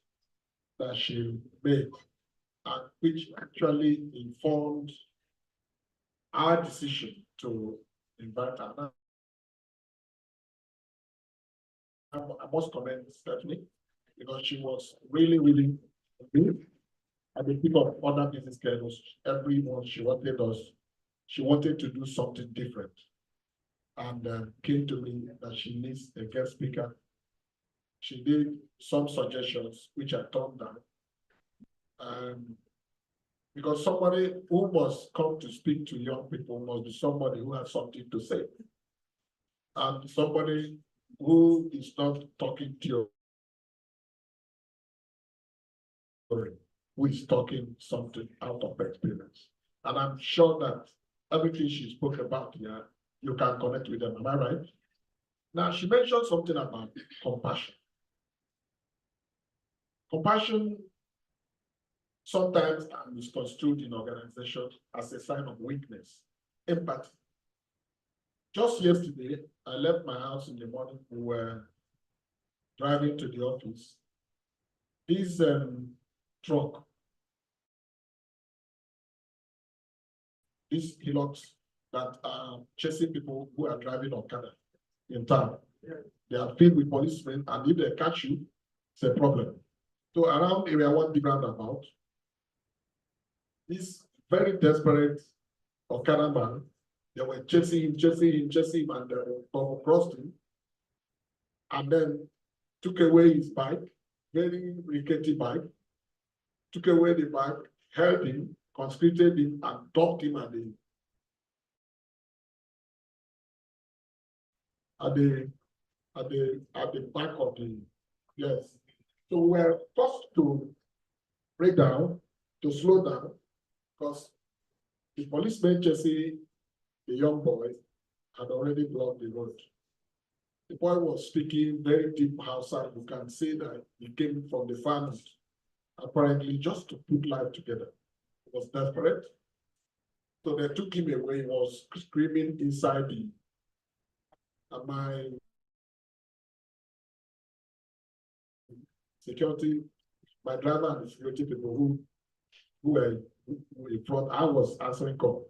that she made, and which actually informed our decision to invite her. I must commend Stephanie, because she was really, really good. At the tip of other business girls, everyone she wanted to do something different. And came to me that she needs a guest speaker. She did some suggestions, which I turned down. Because somebody who must come to speak to young people must be somebody who has something to say. And somebody who is not talking to you, who is talking something out of experience. And I'm sure that everything she spoke about here, you can connect with them. Am I right? Now, she mentioned something about compassion. Compassion sometimes is construed in organizations as a sign of weakness. Empathy. Just yesterday, I left my house in the morning. We were driving to the office. This truck, these hillocks that are chasing people who are driving Okada in town. They are filled with policemen, and if they catch you, it's a problem. So around area 1 big roundabout, this very desperate Okada man, they were chasing him, and crossed him, and then took away his bike, very rickety bike, took away the bike, held him, conscripted him, and dumped him at the back of the, yes. So we're forced to break down, to slow down, because the policeman chasing the young boy had already blocked the road. The boy was speaking very deep Hausa. You can say that he came from the farm, apparently just to put life together. He was desperate. So they took him away. He was screaming inside the, and my security, my driver and the security people who were in front, I was answering call.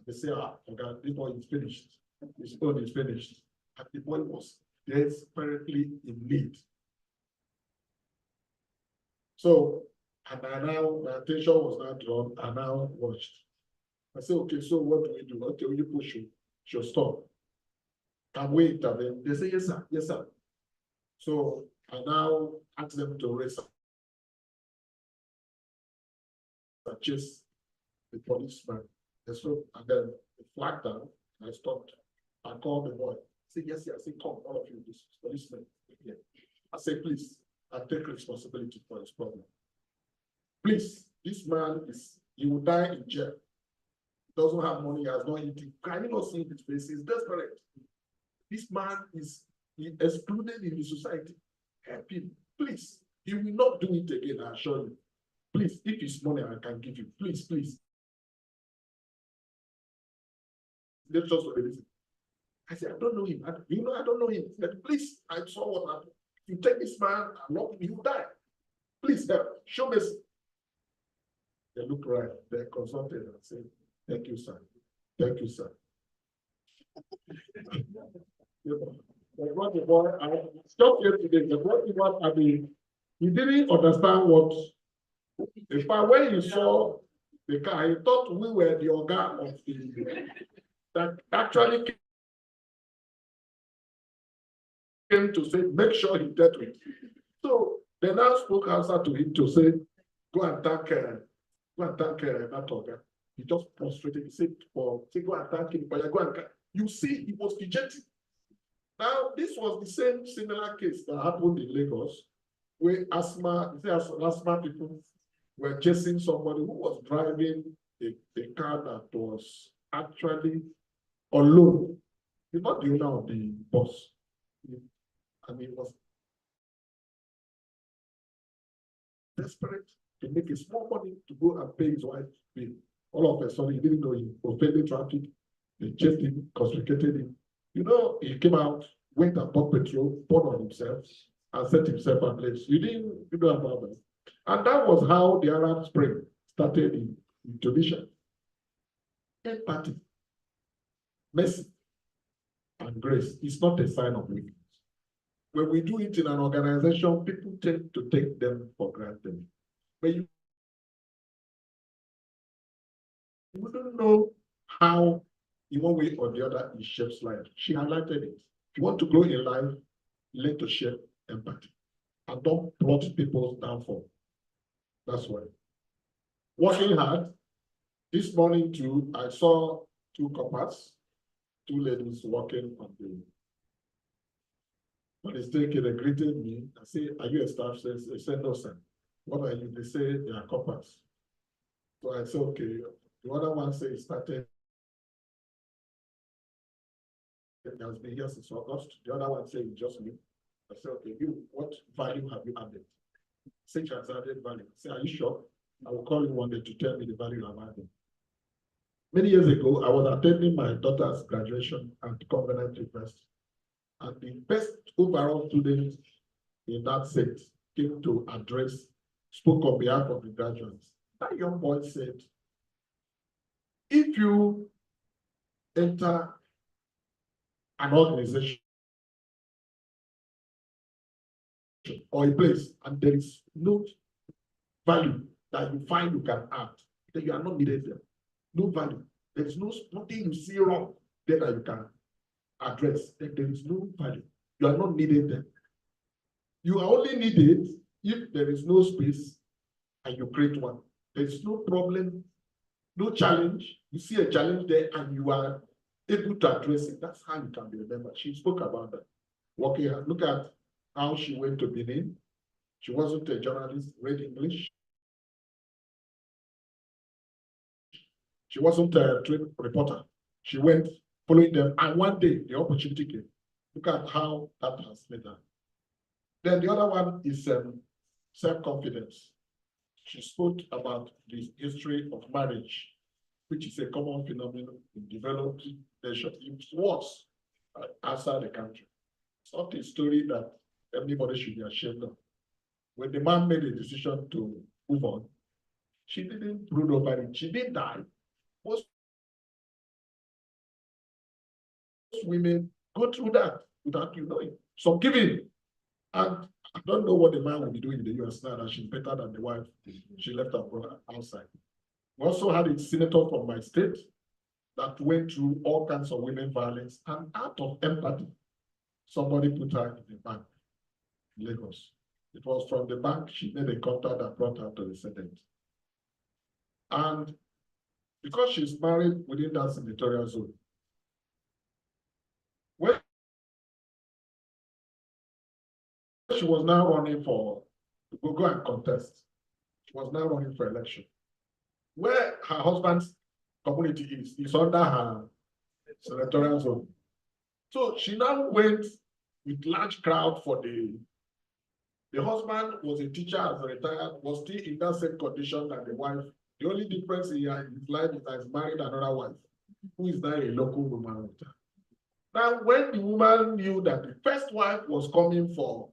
They say, okay, this boy is finished. His own is finished. And the boy was desperately in need. So, and I now, my attention was now drawn, I now watched. I said, okay, so what do we do? Okay, you push you, she'll stop. Can we intervene? They say, yes, sir, yes, sir. So I now asked them to raise and chase the policeman. And so, and then the flag down, I stopped. I called the boy. I said, yes, yes, I said, come, all of you, this policeman here. I said, please, I take responsibility for his problem. Please, this man he will die in jail. He doesn't have money, he has not eaten. Can you not see his face? He's desperate. This man is excluded in the society. Help him, please. He will not do it again, I assure you. Please, if it's money, I can give you. Please, please. Let's just listen. I said, I don't know him. I don't know him. He said, please, I saw what happened. If you take this man and lock him, he will die. Please help. Show mercy. They look right. They consulted and said, thank you, sir. Thank you, sir. They brought the boy out. Stop here today. They brought him out. I mean, he didn't understand what. In fact, when he saw the car, he thought we were the organ of the that actually came to say, make sure he dealt with. So they now spoke answer to him to say, go and thank that organ. He just prostrated. He said, go and thank him, but go and you see, he was rejected. Now, this was the same similar case that happened in Lagos, where asthma people were chasing somebody who was driving a car that was actually on loan. He's not the owner of the bus. And he was desperate to make a small money to go and pay his wife's bill. All of a sudden, he didn't know he offended traffic. They chased him, confiscated him. You know, he came out, went and bought petrol, poured on himself, and set himself ablaze. You know about that. And that was how the Arab Spring started in Tunisia. Empathy, mercy, and grace is not a sign of weakness. When we do it in an organization, people tend to take them for granted. But you don't know how, in one way or the other, it shapes life. She highlighted it. If you want to grow in life, learn to share empathy. And don't plot people's downfall. That's why. Working hard. This morning too, I saw two couples, two ladies working on the stage. They greeted me. I say, are you a staff? They said, no, sir. What are you? They say they are coppers. So I said, okay. The other one said it started. It has been here since August. The other one said it's just me. I said, okay, what value have you added? Say she has added value. Say, are you sure? I will call you one day to tell me the value of adding. Many years ago, I was attending my daughter's graduation at Covenant University. And the best overall student in that set came to address, spoke on behalf of the graduates. That young boy said, if you enter an organization or a place and there is no value that you find you can add, then you are not needed there. No value. There is nothing you see wrong there that you can address. Then there is no value. You are not needed there. You are only needed if there is no space and you create one. There is no problem, no challenge. You see a challenge there and you are able to address it. That's how you can be remembered. She spoke about that. Working hard. Look at how she went to Benin. She wasn't a journalist, read English. She wasn't a trained reporter. She went following them, and one day the opportunity came. Look at how that has made her. Then the other one is self-confidence. She spoke about the history of marriage, which is a common phenomenon in developed nations. It was outside the country. It's not a story that everybody should be ashamed of. When the man made a decision to move on, she didn't brood over it. She didn't die. Most women go through that without you knowing. So giving. And I don't know what the man will be doing in the US now that she's better than the wife. She left her brother outside. We also had a senator from my state that went through all kinds of women violence, and out of empathy, somebody put her in the bank in Lagos. It was from the bank she made a contact that brought her to the Senate. And because she's married within that senatorial zone, when she was now running for, to go and contest, she was now running for election. Where her husband's community is under her senatorial zone. So she now went with large crowd for the husband was a teacher as a retired, was still in that same condition that the wife. The only difference in his life is that he's married another wife, who is now a local woman with her. Now, when the woman knew that the first wife was coming for,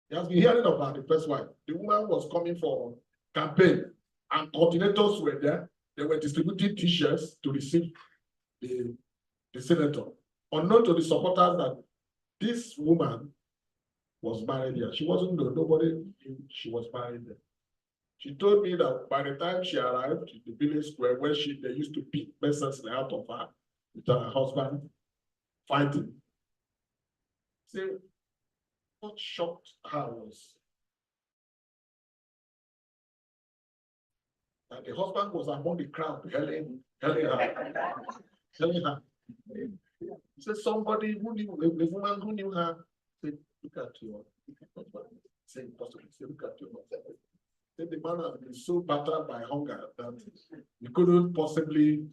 he has been hearing about the first wife. The woman was coming for campaign, and coordinators were there. They were distributing t-shirts to receive the senator. Unknown to the supporters that this woman was married here. She wasn't there. Nobody knew she was married there. She told me that by the time she arrived in the village square where they used to beat mercilessly out of her with her husband fighting. See, what shocked her was that the husband was among the crowd hailing her. He said somebody who knew, the woman who knew her, said, look at your husband. Say, look at your husband. Said the man has been so battered by hunger that he couldn't possibly,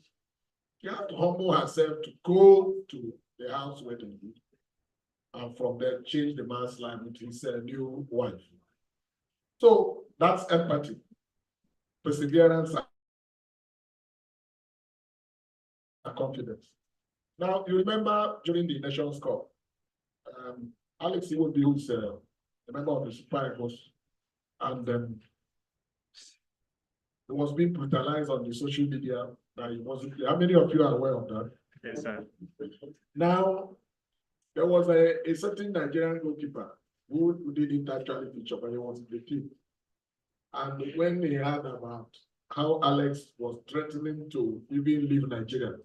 she had to humble herself to go to the house where they live, and from there change the man's life with his new wife. So that's empathy, perseverance, and confidence. Now, you remember during the Nations Cup, Alex Iwobi, who is a member of the Super Eagles, and he was being brutalized on the social media that he wasn't. How many of you are aware of that? Yes, sir. Now, there was a certain Nigerian goalkeeper who didn't actually feature, but he was in the team. And when he heard about how Alex was threatening to even leave Nigeria,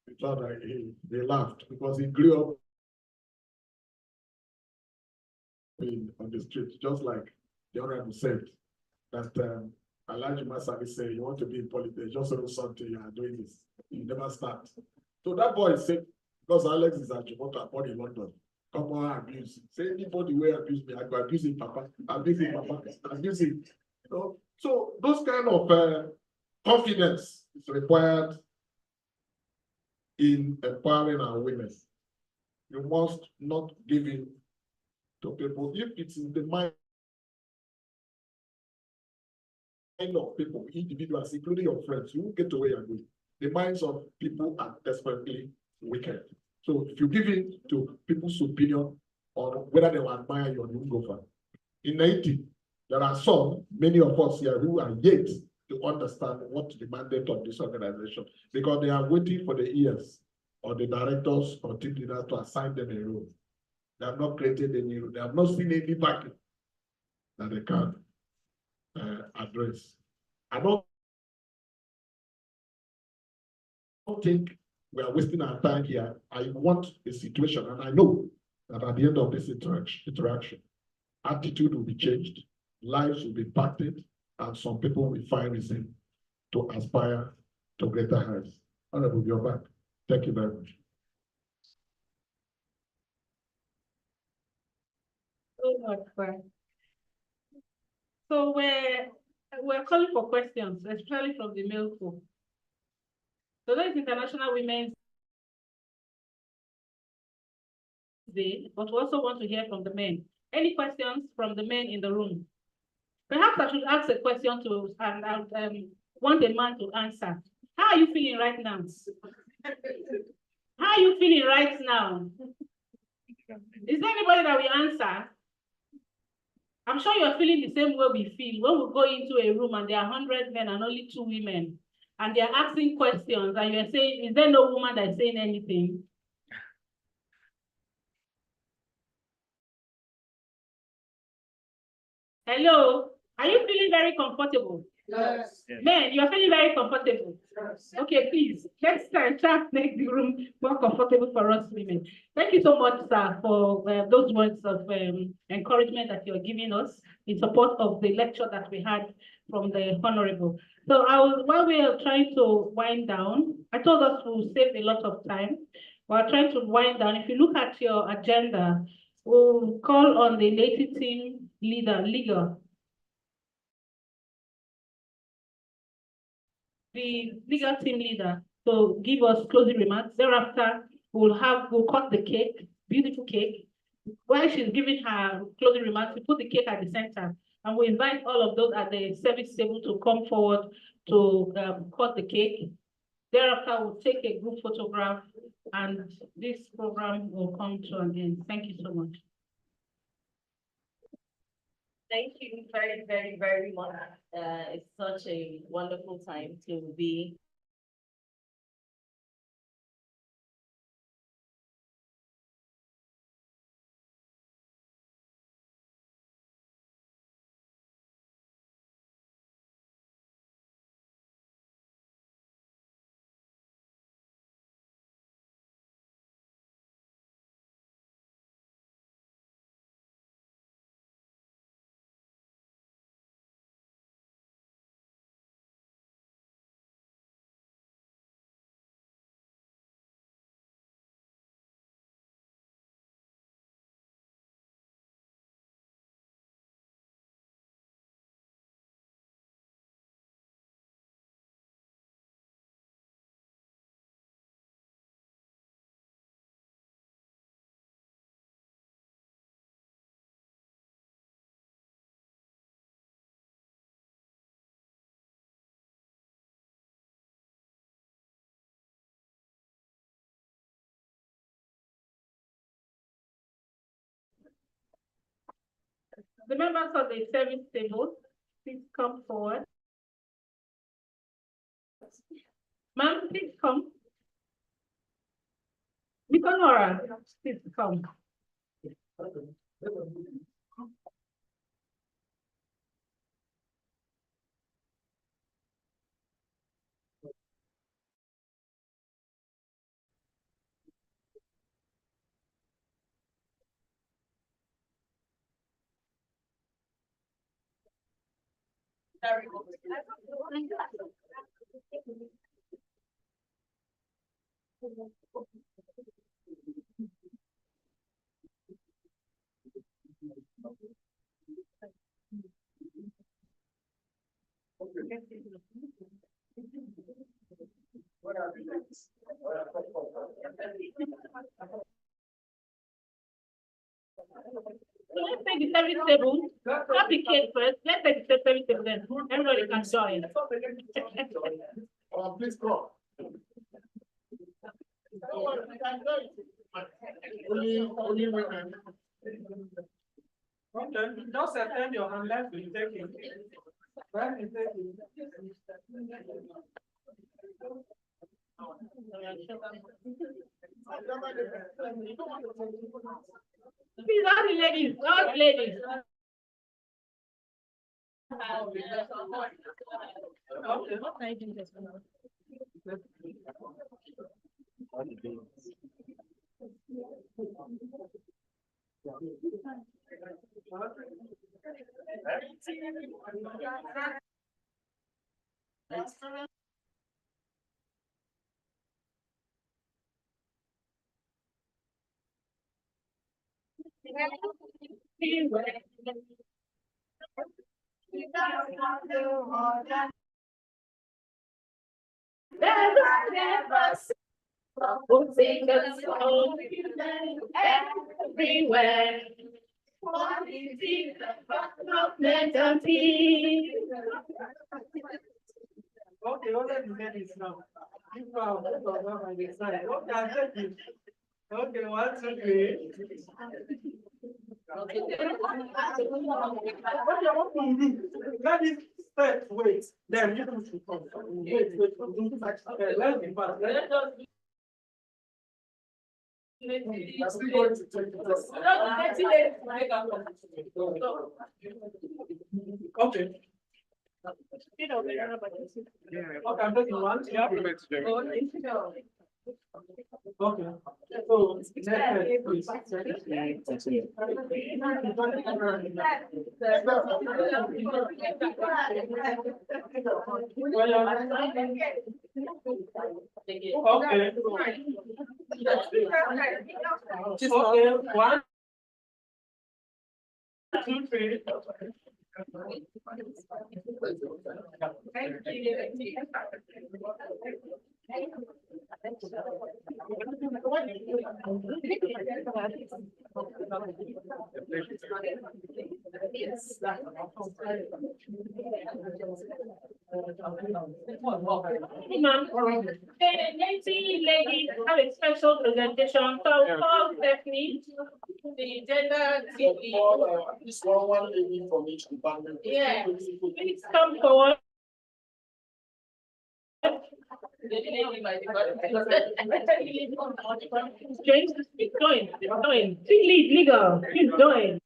he thought that he laughed because he grew up on the street, just like the Honorable said, that Alhaji Masari said, you want to be in politics, just do something, you are doing this. You never start. So that boy said, because Alex is a Gibraltar, born in London, come on, abuse. Say anybody will abuse me, I go abuse him, Papa, abuse him, Papa, abuse him. You know? So those kind of confidence is required in empowering our women. You must not give in to people. If it's in the mind of people, individuals, including your friends, you won't get to where you're going. The minds of people are desperately wicked. So if you give in to people's opinion on whether they will admire you or you won't go far. In Neiti, there are some, many of us here who are yet to understand what the mandate of this organization, because they are waiting for the ears or the directors or team leaders to assign them a role. They have not created any role. They have not seen any backing that they can address. I don't think we are wasting our time here. I want a situation, and I know that at the end of this interaction, attitude will be changed, lives will be impacted, and some people will find reason to aspire to greater heights. Honorable, you're back. Thank you very much. So much, Frank. So we're calling for questions, especially from the male folk. So that is International Women's Day, but we also want to hear from the men. Any questions from the men in the room? Perhaps I should ask a question to and want a man to answer. How are you feeling right now? How are you feeling right now? Is there anybody that will answer? I'm sure you're feeling the same way we feel when we go into a room and there are 100 men and only 2 women, and they're asking questions, and you're saying, is there no woman that's saying anything? Hello, are you feeling very comfortable? Yes. Men, you're feeling very comfortable. Yes. Okay, please, let's try to make the room more comfortable for us women. Thank you so much, sir, for those words of encouragement that you're giving us in support of the lecture that we had from the Honorable. So while we are trying to wind down, I told us we'll save a lot of time. We're trying to wind down. If you look at your agenda, we'll call on the Neiti team leader, the legal team leader, to give us closing remarks. Thereafter, we'll cut the cake, beautiful cake. While she's giving her closing remarks, we put the cake at the center, and we invite all of those at the service table to come forward to cut the cake. Thereafter, we'll take a group photograph, and this program will come to an end. Thank you so much. Thank you very, very, very much. It's such a wonderful time to be The members of the service table, please come forward. Ma'am, please come. Nicolora, please come. let's take the service table. Not the cake first. Let's take the service table then. Everybody can join. Please come. Only women. Just attend your hand, let me take it. Let me take it. Please, all the ladies, all the ladies. Okay. What can I do this one? Putting us all everywhere. Okay, what let me get this now. You found it on my side. Okay, I'll take it. Okay, 1, 2, 3. Let it step, wait. Then you can come. Wait. Let me pass. I'm still going to take Okay. Okay, I'm taking 1. Yeah. Okay. So, next step, please. Okay. Okay, 1, 2, 3. Neiti ladies have a special presentation. So call Stephanie, the gender TV. This one lady from each department. Yeah, please come forward. James, please join. Join. Please legal. Please join.